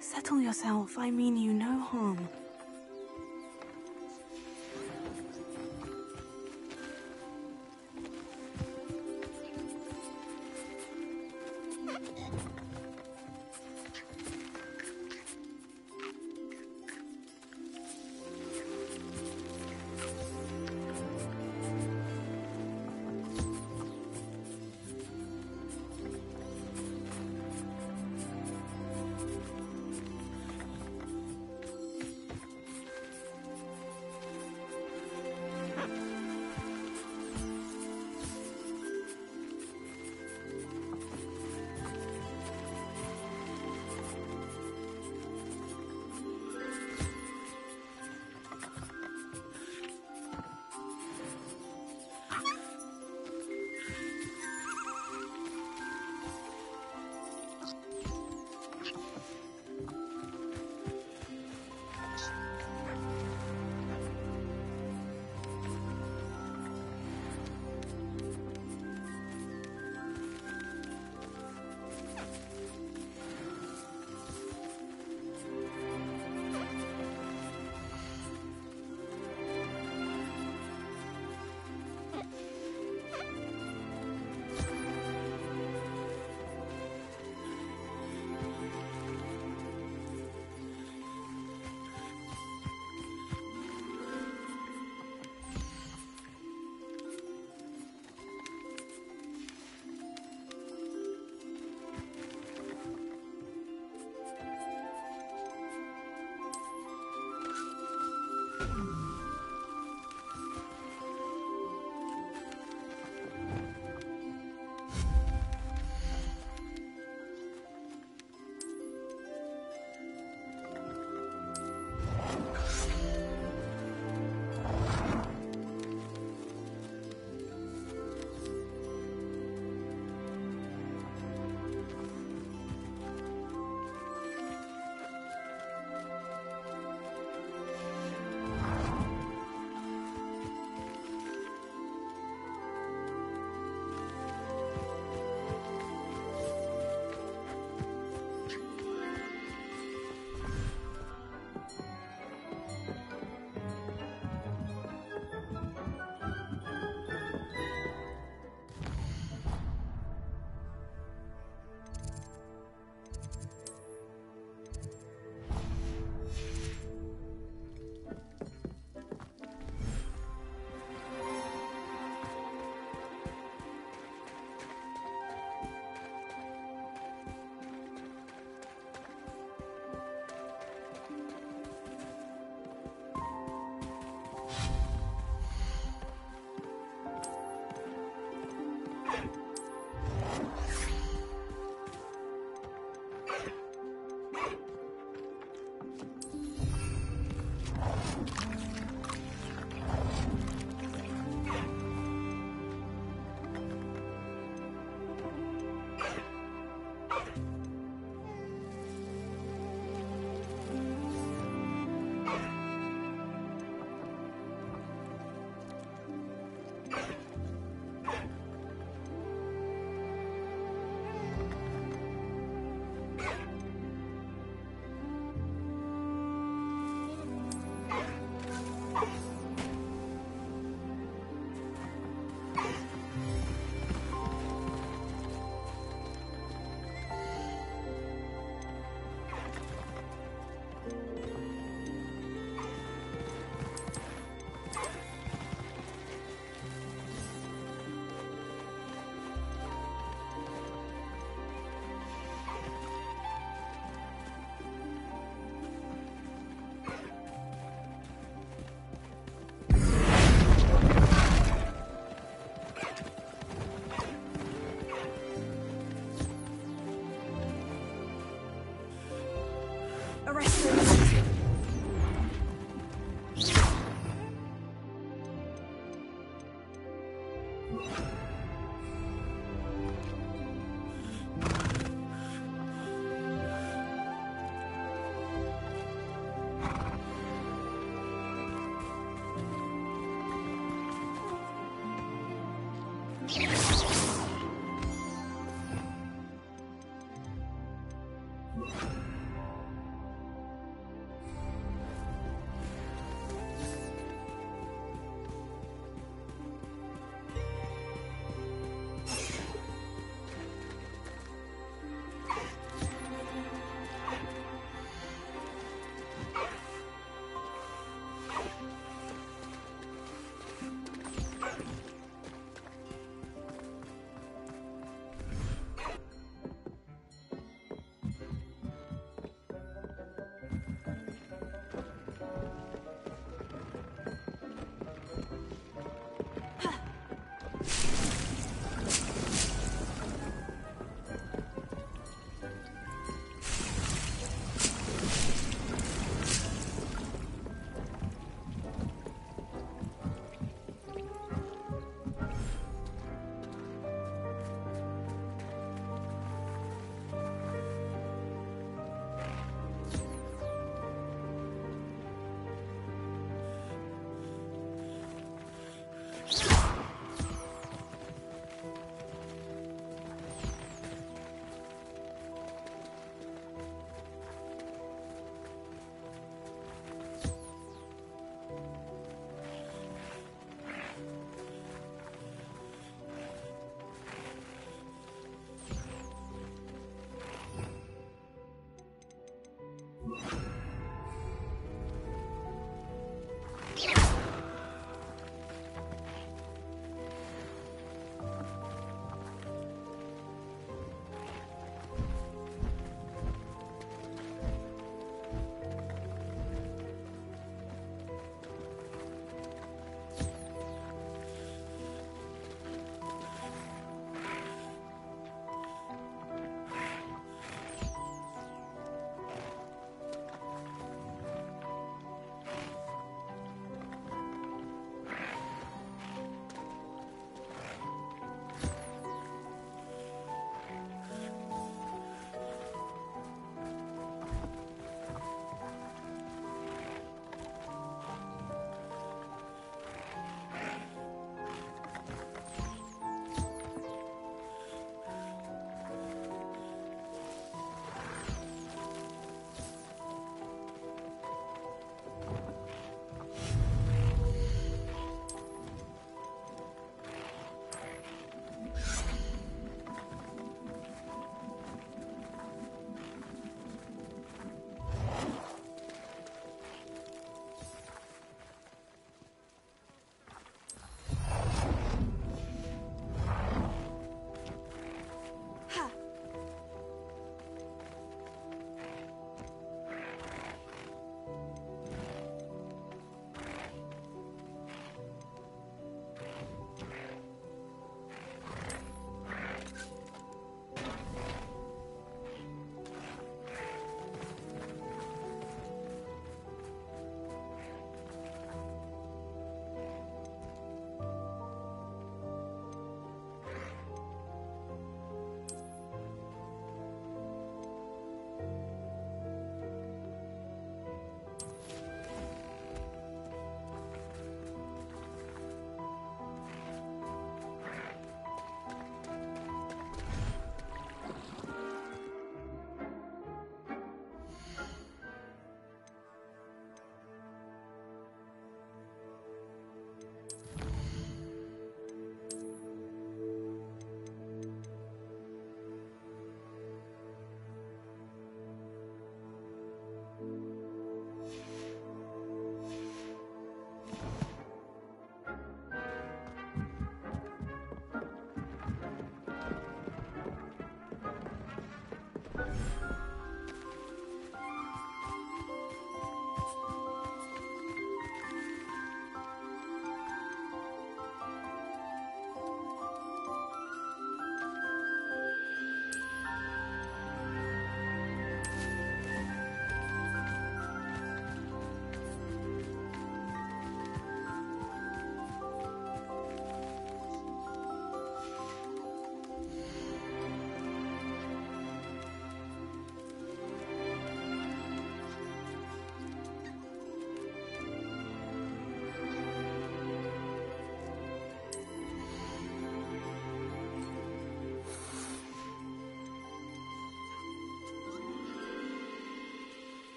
Settle yourself. I mean you no harm.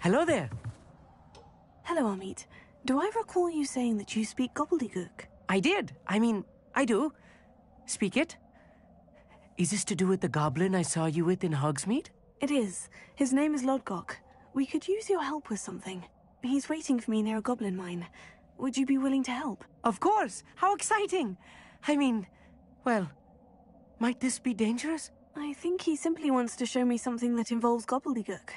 Hello there. Hello, Amit. Do I recall you saying that you speak gobbledygook? I did. I mean, I do. Speak it. Is this to do with the goblin I saw you with in Hogsmeade? It is. His name is Lodgok. We could use your help with something. He's waiting for me near a goblin mine. Would you be willing to help? Of course! How exciting! I mean, well, might this be dangerous? I think he simply wants to show me something that involves gobbledygook.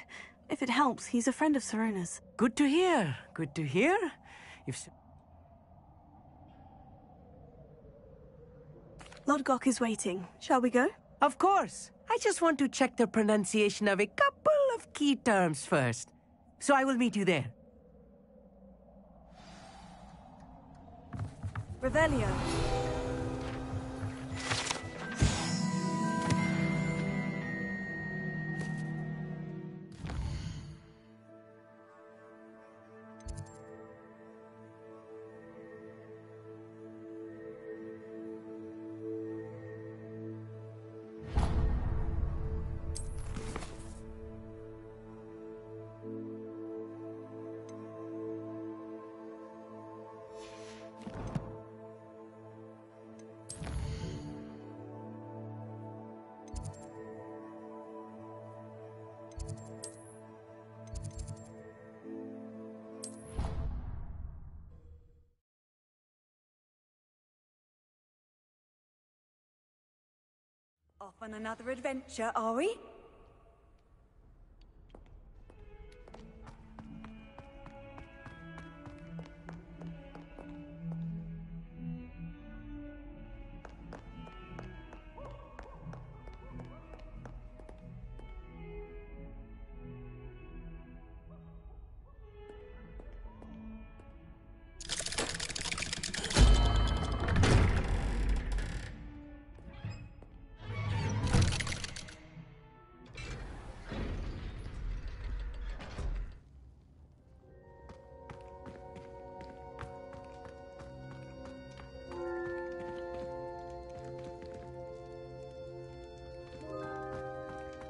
If it helps, he's a friend of Sirona's. Good to hear. Good to hear. Lodgok is waiting. Shall we go? Of course. I just want to check the pronunciation of a couple of key terms first. So I will meet you there. Revelio. Off on another adventure, are we?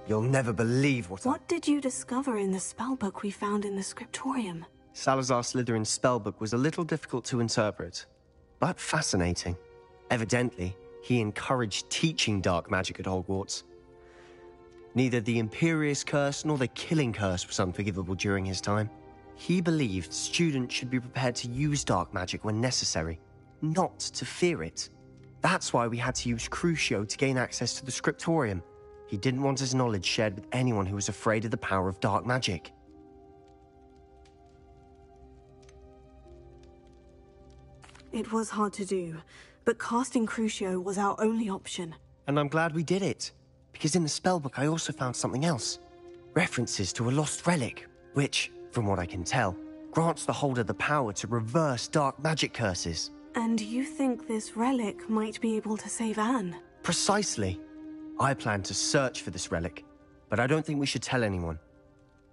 You'll never believe What did you discover in the spellbook we found in the scriptorium? Salazar Slytherin's spellbook was a little difficult to interpret, but fascinating. Evidently, he encouraged teaching dark magic at Hogwarts. Neither the Imperious Curse nor the Killing Curse was unforgivable during his time. He believed students should be prepared to use dark magic when necessary, not to fear it. That's why we had to use Crucio to gain access to the scriptorium. He didn't want his knowledge shared with anyone who was afraid of the power of dark magic. It was hard to do, but casting Crucio was our only option. And I'm glad we did it, because in the spellbook I also found something else. References to a lost relic, which, from what I can tell, grants the holder the power to reverse dark magic curses. And you think this relic might be able to save Anne? Precisely. I plan to search for this relic, but I don't think we should tell anyone.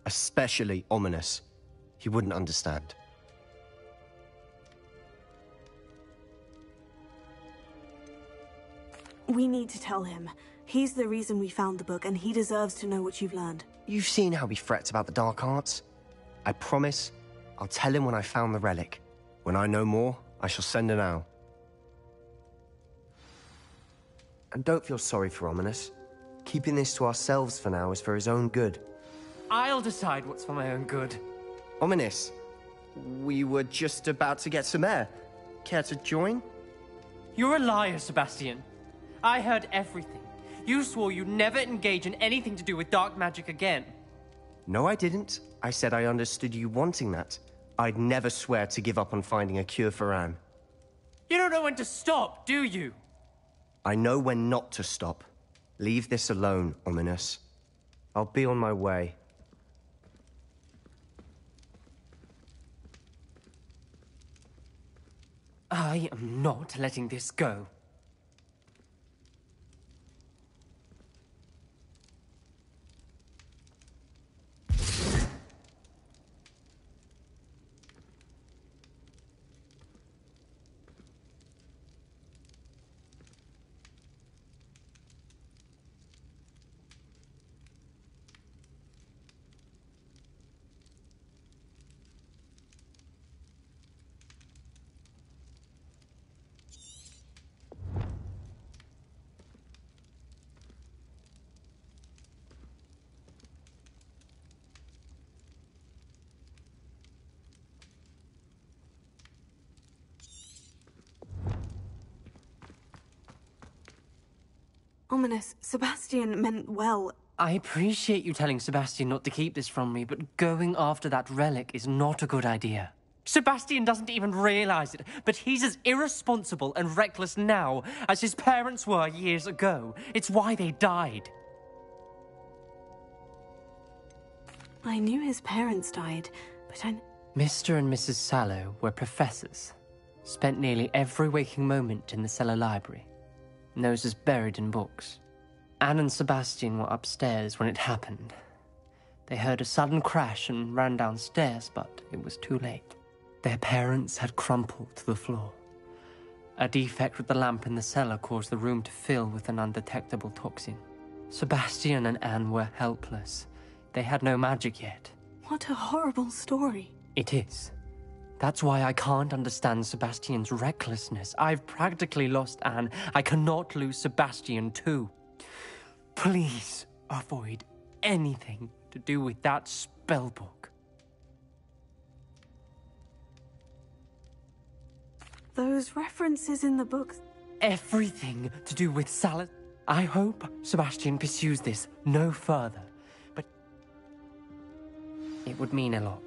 Especially Ominous. He wouldn't understand. We need to tell him. He's the reason we found the book, and he deserves to know what you've learned. You've seen how he frets about the dark arts. I promise I'll tell him when I found the relic. When I know more, I shall send an owl. And don't feel sorry for Ominous. Keeping this to ourselves for now is for his own good. I'll decide what's for my own good. Ominous, we were just about to get some air. Care to join? You're a liar, Sebastian. I heard everything. You swore you'd never engage in anything to do with dark magic again. No, I didn't. I said I understood you wanting that. I'd never swear to give up on finding a cure for Anne. You don't know when to stop, do you? I know when not to stop. Leave this alone, Ominous. I'll be on my way. I am not letting this go. Ominous. Sebastian meant well. I appreciate you telling Sebastian not to keep this from me, but going after that relic is not a good idea. Sebastian doesn't even realize it, but he's as irresponsible and reckless now as his parents were years ago. It's why they died. I knew his parents died, but Mr. and Mrs. Sallow were professors. Spent nearly every waking moment in the cellar library. Noses buried in books. Anne and Sebastian were upstairs when it happened. They heard a sudden crash and ran downstairs, but it was too late. Their parents had crumpled to the floor. A defect with the lamp in the cellar caused the room to fill with an undetectable toxin. Sebastian and Anne were helpless. They had no magic yet. What a horrible story. It is. That's why I can't understand Sebastian's recklessness. I've practically lost Anne. I cannot lose Sebastian too. Please avoid anything to do with that spellbook. Those references in the books. Everything to do with salad. I hope Sebastian pursues this no further, but it would mean a lot.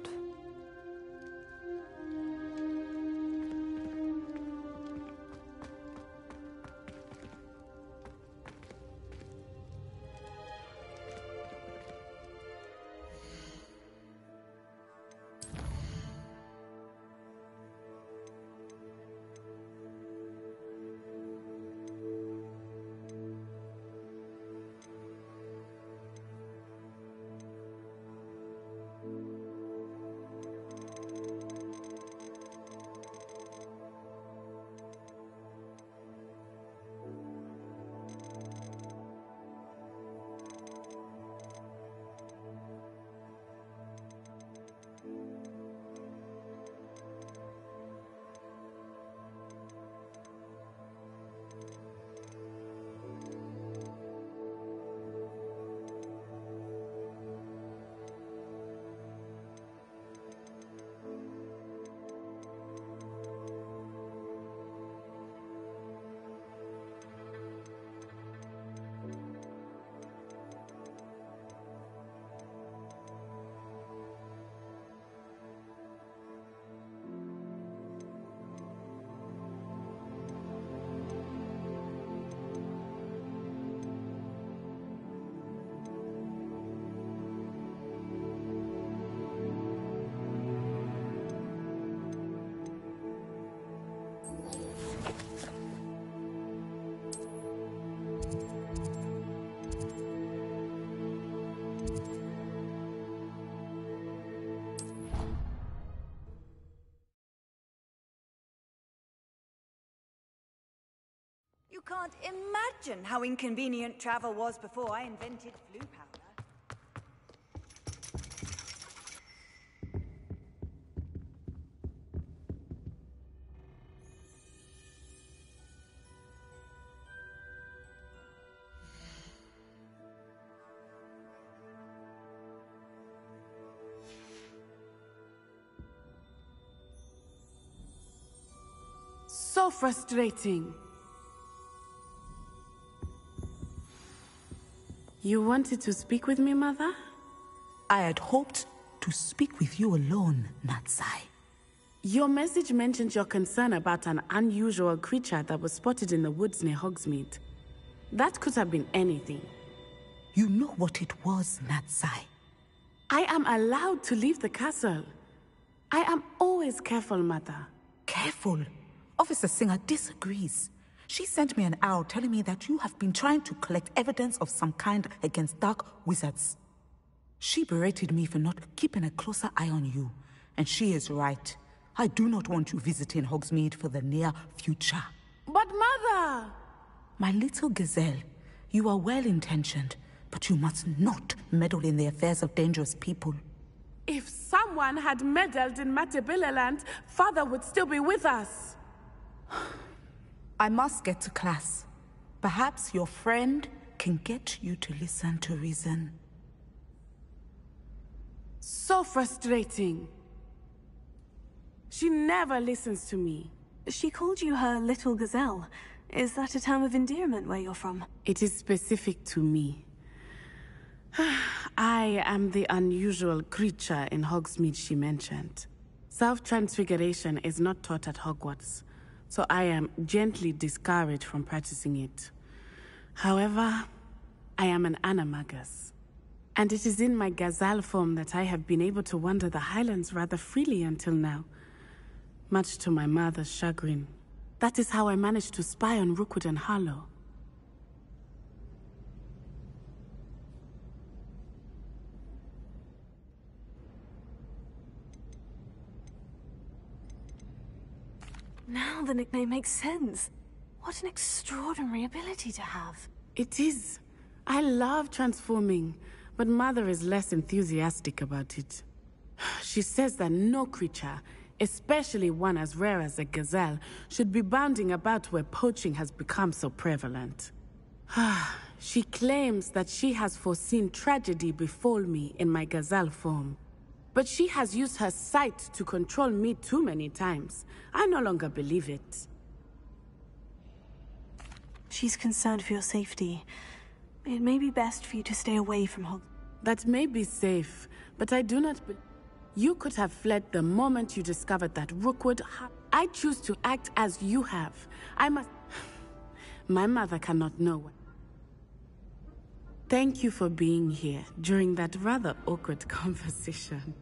You can't imagine how inconvenient travel was before I invented flu powder. So frustrating. You wanted to speak with me, Mother? I had hoped to speak with you alone, Natsai. Your message mentioned your concern about an unusual creature that was spotted in the woods near Hogsmeade. That could have been anything. You know what it was, Natsai. I am allowed to leave the castle. I am always careful, Mother. Careful? Officer Singer disagrees. She sent me an owl telling me that you have been trying to collect evidence of some kind against dark wizards. She berated me for not keeping a closer eye on you, and she is right. I do not want you visiting Hogsmeade for the near future. But Mother! My little gazelle, you are well-intentioned, but you must not meddle in the affairs of dangerous people. If someone had meddled in Matabeleland, Father would still be with us. I must get to class. Perhaps your friend can get you to listen to reason. So frustrating. She never listens to me. She called you her little gazelle. Is that a term of endearment where you're from? It is specific to me. I am the unusual creature in Hogsmeade she mentioned. Self-transfiguration is not taught at Hogwarts, so I am gently discouraged from practicing it. However, I am an animagus, and it is in my gazelle form that I have been able to wander the Highlands rather freely until now, much to my mother's chagrin. That is how I managed to spy on Rookwood and Harlow. Now the nickname makes sense. What an extraordinary ability to have. It is. I love transforming, but Mother is less enthusiastic about it. She says that no creature, especially one as rare as a gazelle, should be bounding about where poaching has become so prevalent. She claims that she has foreseen tragedy befall me in my gazelle form. But she has used her sight to control me too many times. I no longer believe it. She's concerned for your safety. It may be best for you to stay away from Hog. That may be safe, but I do not believe... You could have fled the moment you discovered that Rookwood... I choose to act as you have. I must... My mother cannot know. Thank you for being here during that rather awkward conversation.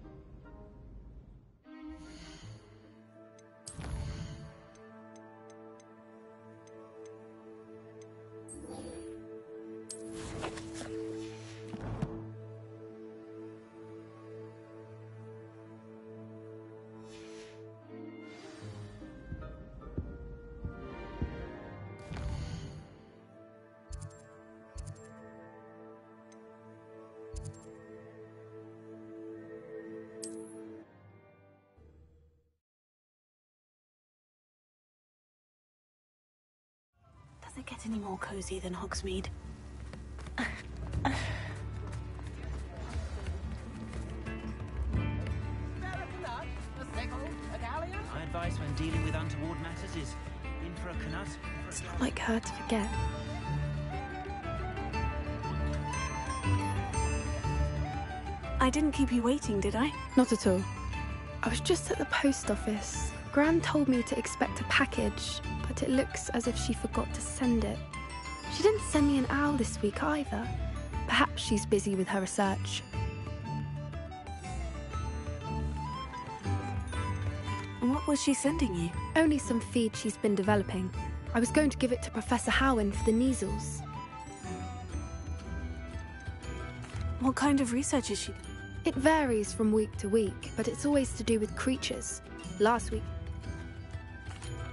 Does it get any more cozy than Hogsmeade? My advice when dealing with untoward matters is in for a canut. It's not like her to forget. I didn't keep you waiting, did I? Not at all. I was just at the post office. Gran told me to expect a package, but it looks as if she forgot to send it. She didn't send me an owl this week either. Perhaps she's busy with her research. And what was she sending you? Only some feed she's been developing. I was going to give it to Professor Howin for the measles. What kind of research is she? It varies from week to week, but it's always to do with creatures. Last week...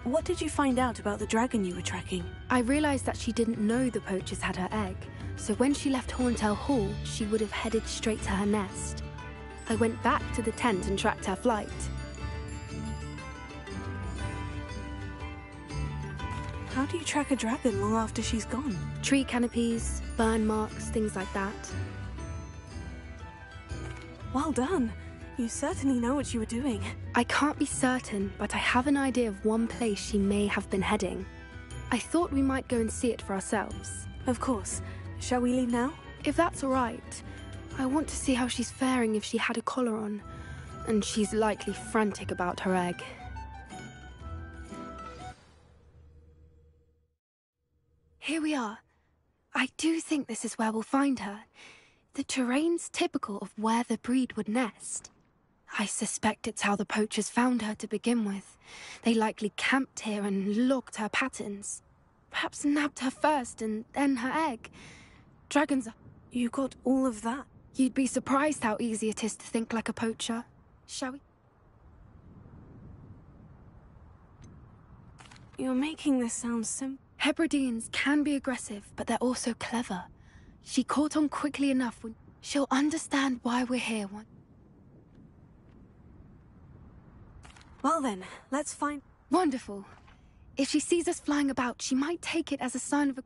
What did you find out about the dragon you were tracking? I realized that she didn't know the poachers had her egg, so when she left Horntail Hall, she would have headed straight to her nest. I went back to the tent and tracked her flight. How do you track a dragon long after she's gone? Tree canopies, burn marks, things like that. Well done. You certainly know what you were doing. I can't be certain, but I have an idea of one place she may have been heading. I thought we might go and see it for ourselves. Of course. Shall we leave now? If that's all right. I want to see how she's faring if she had a collar on. And she's likely frantic about her egg. Here we are. I do think this is where we'll find her. The terrain's typical of where the breed would nest. I suspect it's how the poachers found her to begin with. They likely camped here and logged her patterns. Perhaps nabbed her first and then her egg. Dragons are... You got all of that? You'd be surprised how easy it is to think like a poacher. Shall we? You're making this sound simple. Hebrideans can be aggressive, but they're also clever. She caught on quickly enough when she'll understand why we're here. Well then, let's find... Wonderful. If she sees us flying about, she might take it as a sign of a...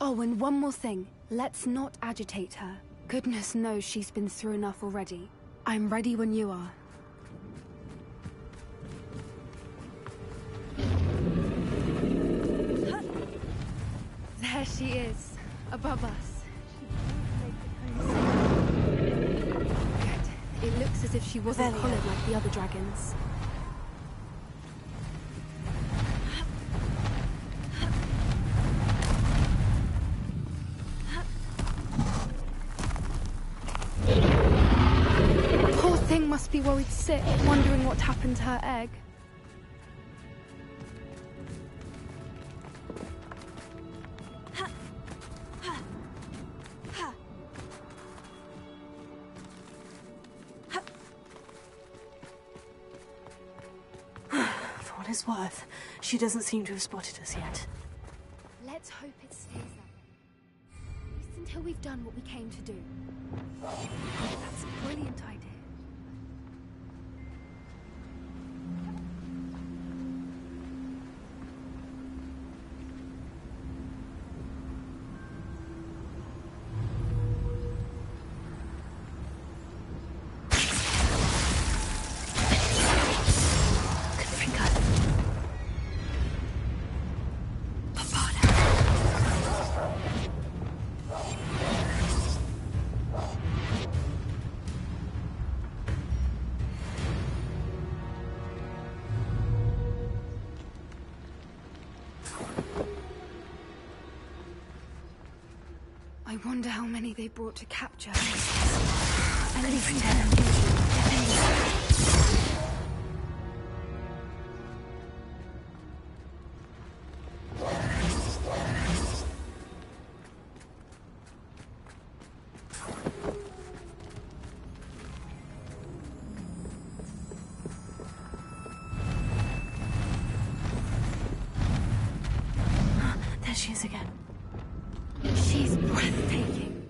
Oh, and one more thing. Let's not agitate her. Goodness knows she's been through enough already. I'm ready when you are. above us. Yet, it looks as if she wasn't collared like the other dragons. Poor thing must be worried sick, wondering what happened to her egg. His worth. She doesn't seem to have spotted us yet. Let's hope it stays that way. At least until we've done what we came to do. That's a brilliant idea. I wonder how many they brought to capture. At least 10. There she is again. She's breathtaking.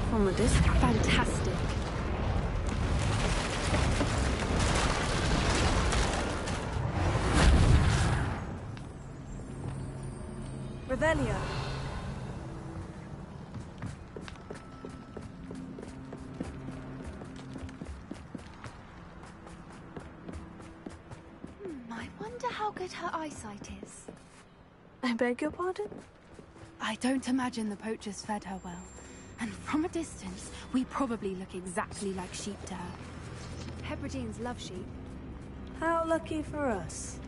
From a distance. Fantastic. Revelio. I wonder how good her eyesight is. I beg your pardon? I don't imagine the poachers fed her well. And from a distance, we probably look exactly like sheep to her. Hebrideans love sheep. How lucky for us.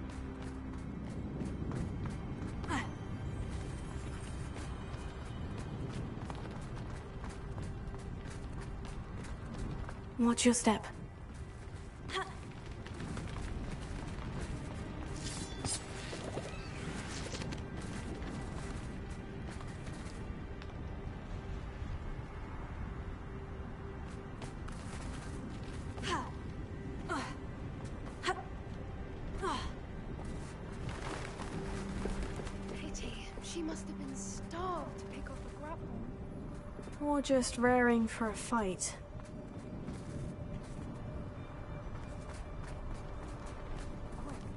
Watch your step. Pity. She must have been starved to pick off a grapple. Or just raring for a fight.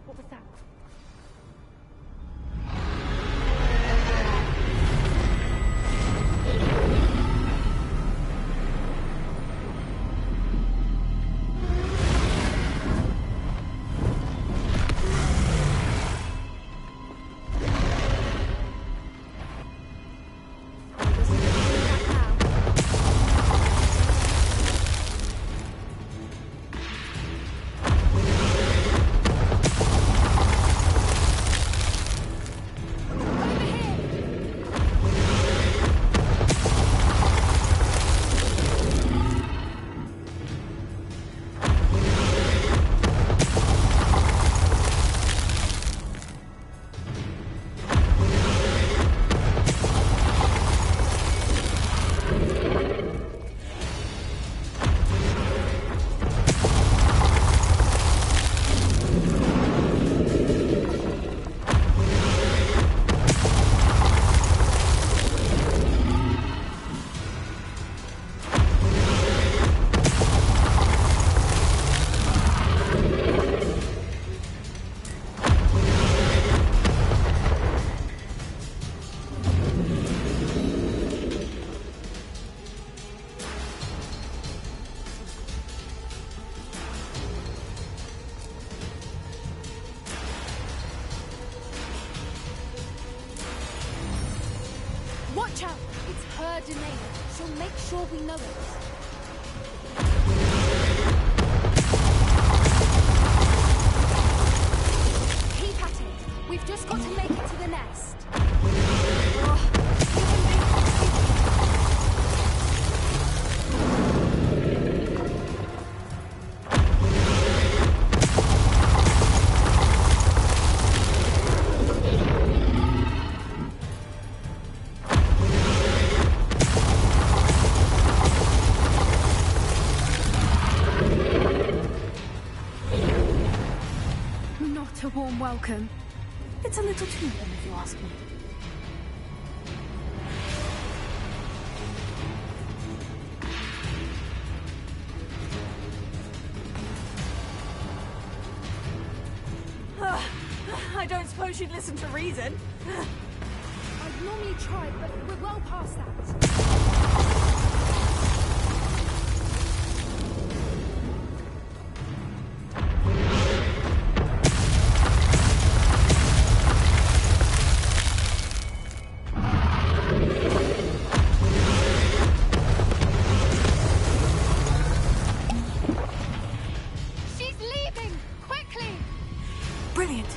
What was that? a name. She'll make sure we know it. Keep at it. We've just got to make it to the nest. Not a warm welcome. It's a little too warm if you ask me. I don't suppose you'd listen to reason. I'd normally try, but we're well past that. She's leaving! Quickly! Brilliant.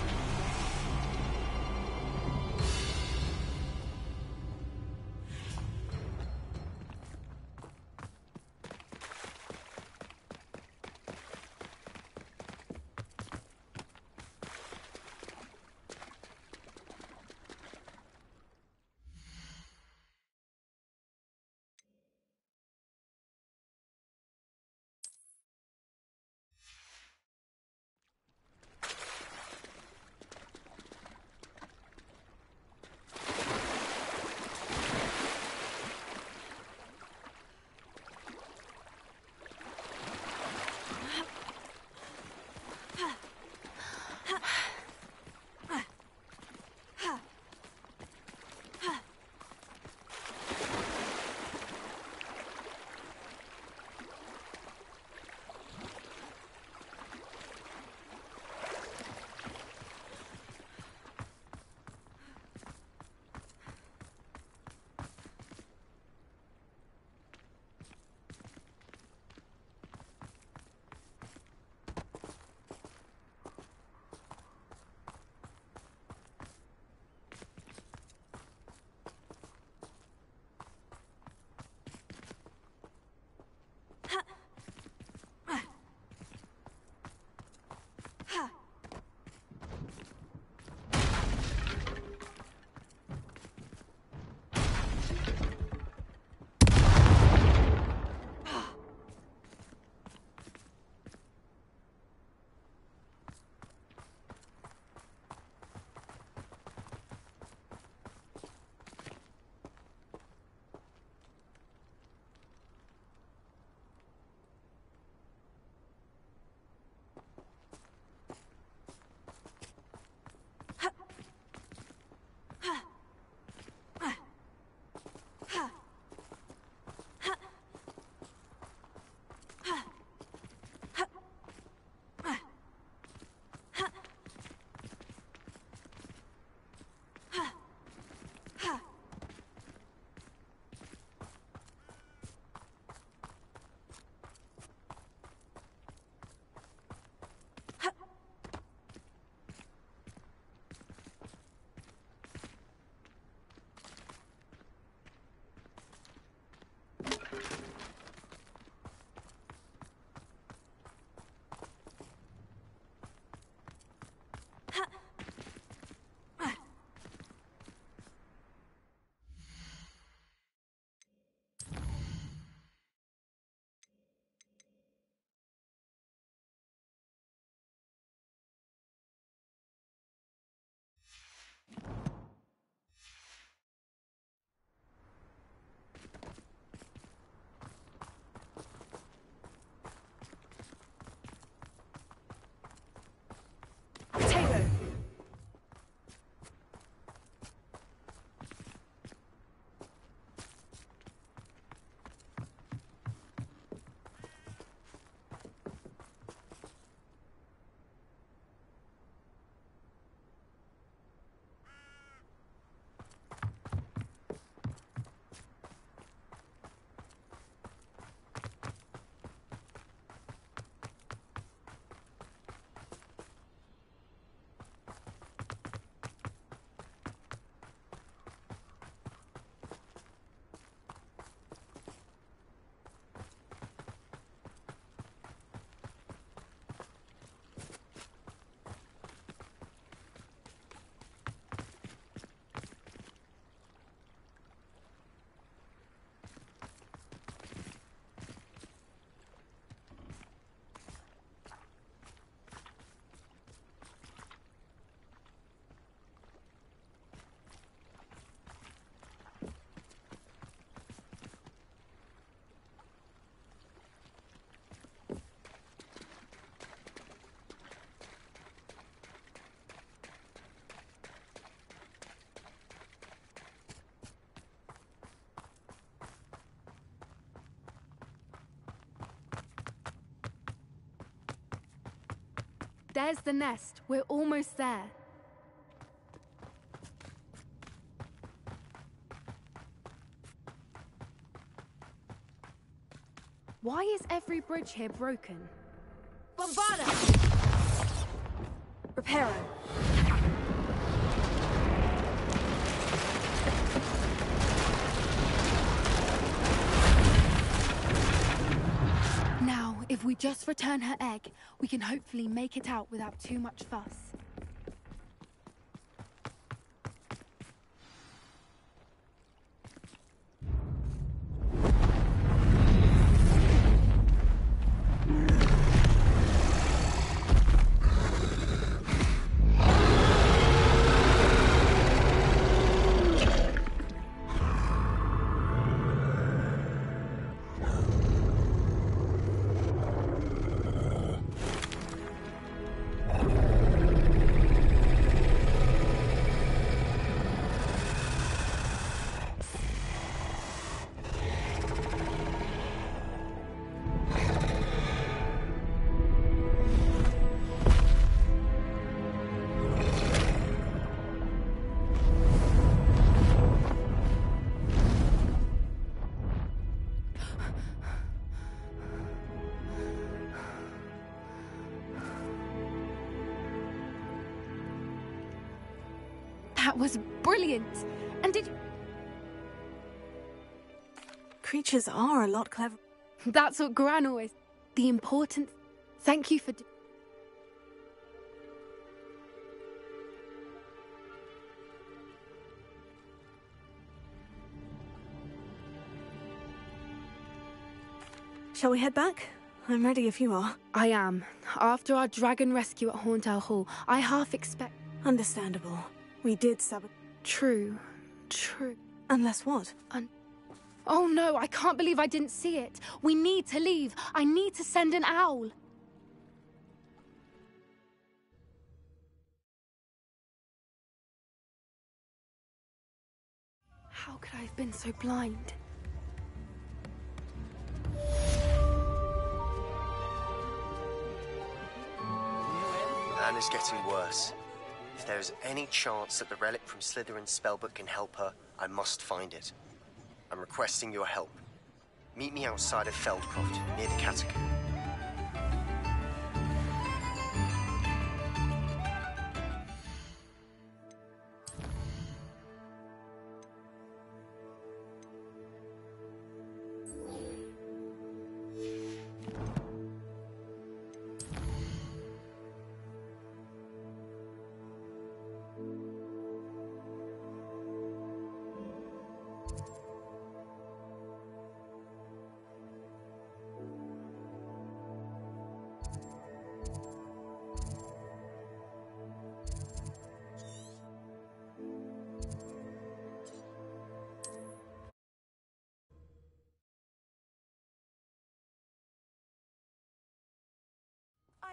There's the nest. We're almost there. Why is every bridge here broken? Bombarda! Reparo. Now, if we just return her egg, we can hopefully make it out without too much fuss. That was brilliant! And did you... Creatures are a lot clever. That's what Gran always... The importance... Thank you for... Shall we head back? I'm ready if you are. I am. After our dragon rescue at Hauntel Hall, I half expect... Understandable. We did True. Unless what? Oh no, I can't believe I didn't see it. We need to leave. I need to send an owl. How could I have been so blind? Anne is getting worse. If there is any chance that the relic from Slytherin's spellbook can help her, I must find it. I'm requesting your help. Meet me outside of Feldcroft, near the catacomb.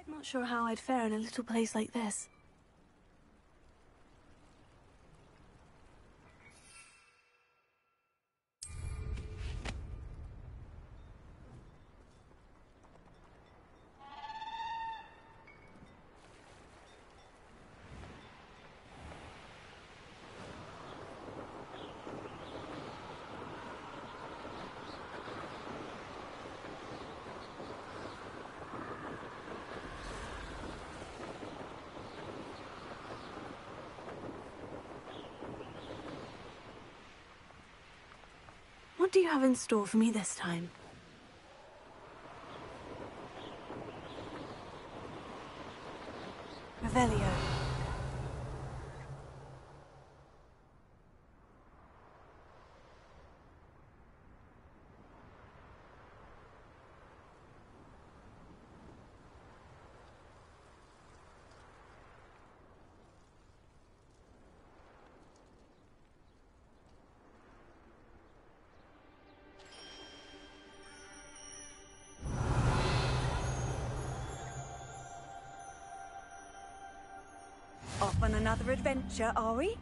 I'm not sure how I'd fare in a little place like this. What do you have in store for me this time? Revelio. Off on another adventure, are we?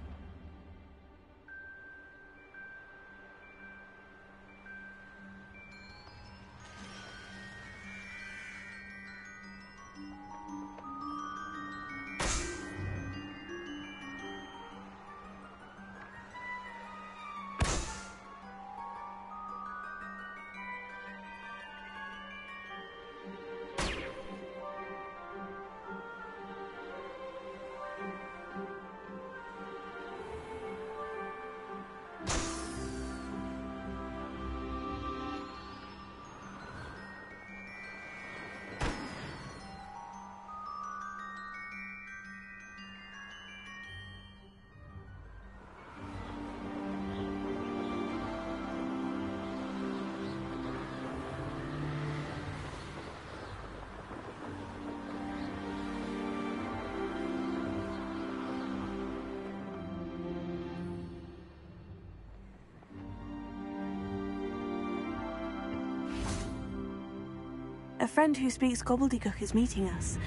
friend who speaks gobbledygook is meeting us.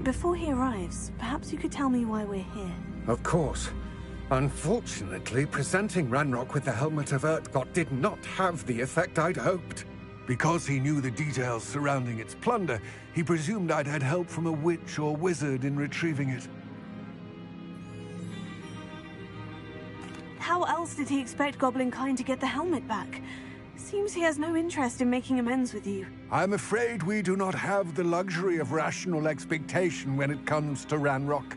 Before he arrives, perhaps you could tell me why we're here. Of course. Unfortunately, presenting Ranrock with the Helmet of Urtkot did not have the effect I'd hoped. Because he knew the details surrounding its plunder, he presumed I'd had help from a witch or wizard in retrieving it. How else did he expect Goblinkind to get the helmet back? Seems he has no interest in making amends with you. I'm afraid we do not have the luxury of rational expectation when it comes to Ranrock.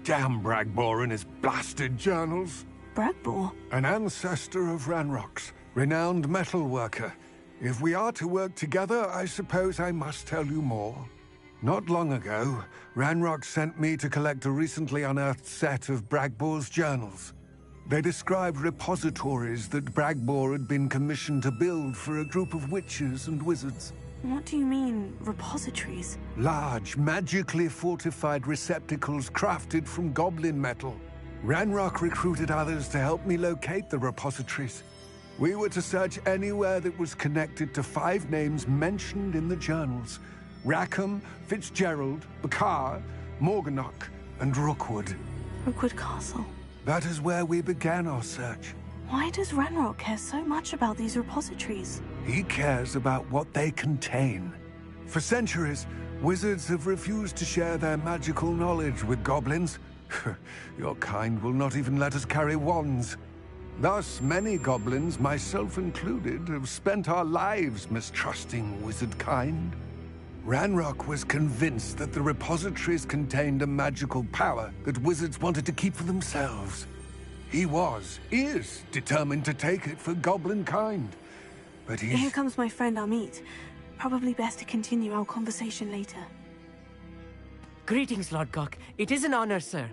Damn Bragbor and his blasted journals. Bragbor? An ancestor of Ranrock's, renowned metal worker. If we are to work together, I suppose I must tell you more. Not long ago, Ranrock sent me to collect a recently unearthed set of Bragbor's journals. They described repositories that Bragbor had been commissioned to build for a group of witches and wizards. What do you mean, repositories? Large, magically fortified receptacles crafted from goblin metal. Ranrock recruited others to help me locate the repositories. We were to search anywhere that was connected to 5 names mentioned in the journals. Rackham, Fitzgerald, Bakar, Morganach, and Rookwood. Rookwood Castle. That is where we began our search. Why does Ranrock care so much about these repositories? He cares about what they contain. For centuries, wizards have refused to share their magical knowledge with goblins. Your kind will not even let us carry wands. Thus, many goblins, myself included, have spent our lives mistrusting wizard kind. Ranrock was convinced that the repositories contained a magical power that wizards wanted to keep for themselves. He is determined to take it for goblin kind. But Here comes my friend Amit. Probably best to continue our conversation later. Greetings, Lord Gok. It is an honor, sir.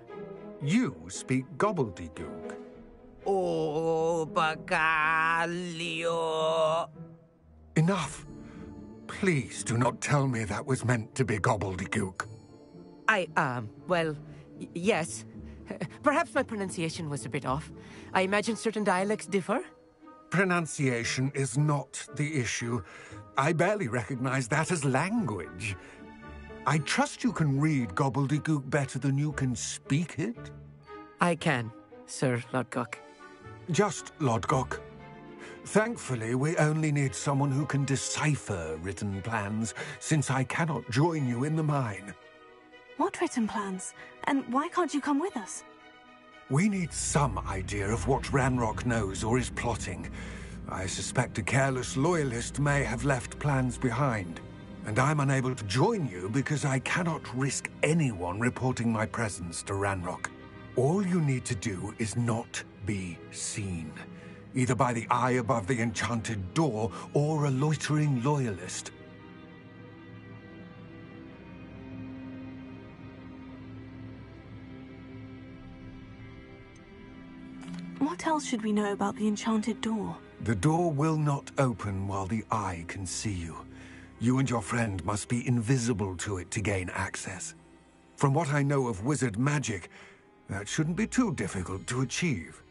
You speak gobbledygook. Oh, Bacalio. Enough. Please do not tell me that was meant to be gobbledygook. Well, yes. Perhaps my pronunciation was a bit off. I imagine certain dialects differ? Pronunciation is not the issue. I barely recognize that as language. I trust you can read gobbledygook better than you can speak it? I can, Sir Lodgok. Just Lodgok. Thankfully, we only need someone who can decipher written plans, since I cannot join you in the mine. What written plans? And why can't you come with us? We need some idea of what Ranrock knows or is plotting. I suspect a careless loyalist may have left plans behind. And I'm unable to join you because I cannot risk anyone reporting my presence to Ranrock. All you need to do is not be seen. Either by the eye above the enchanted door or a loitering loyalist. What else should we know about the enchanted door? The door will not open while the eye can see you. You and your friend must be invisible to it to gain access. From what I know of wizard magic, that shouldn't be too difficult to achieve.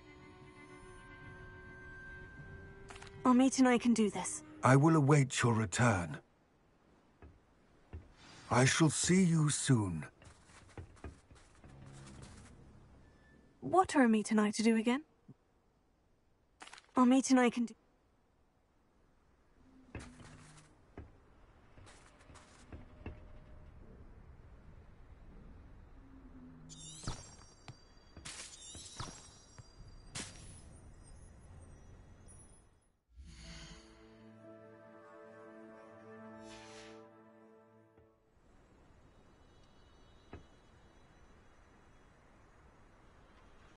Amit and I can do this. I will await your return. I shall see you soon. What are Amit and I to do again? Amit and I can do...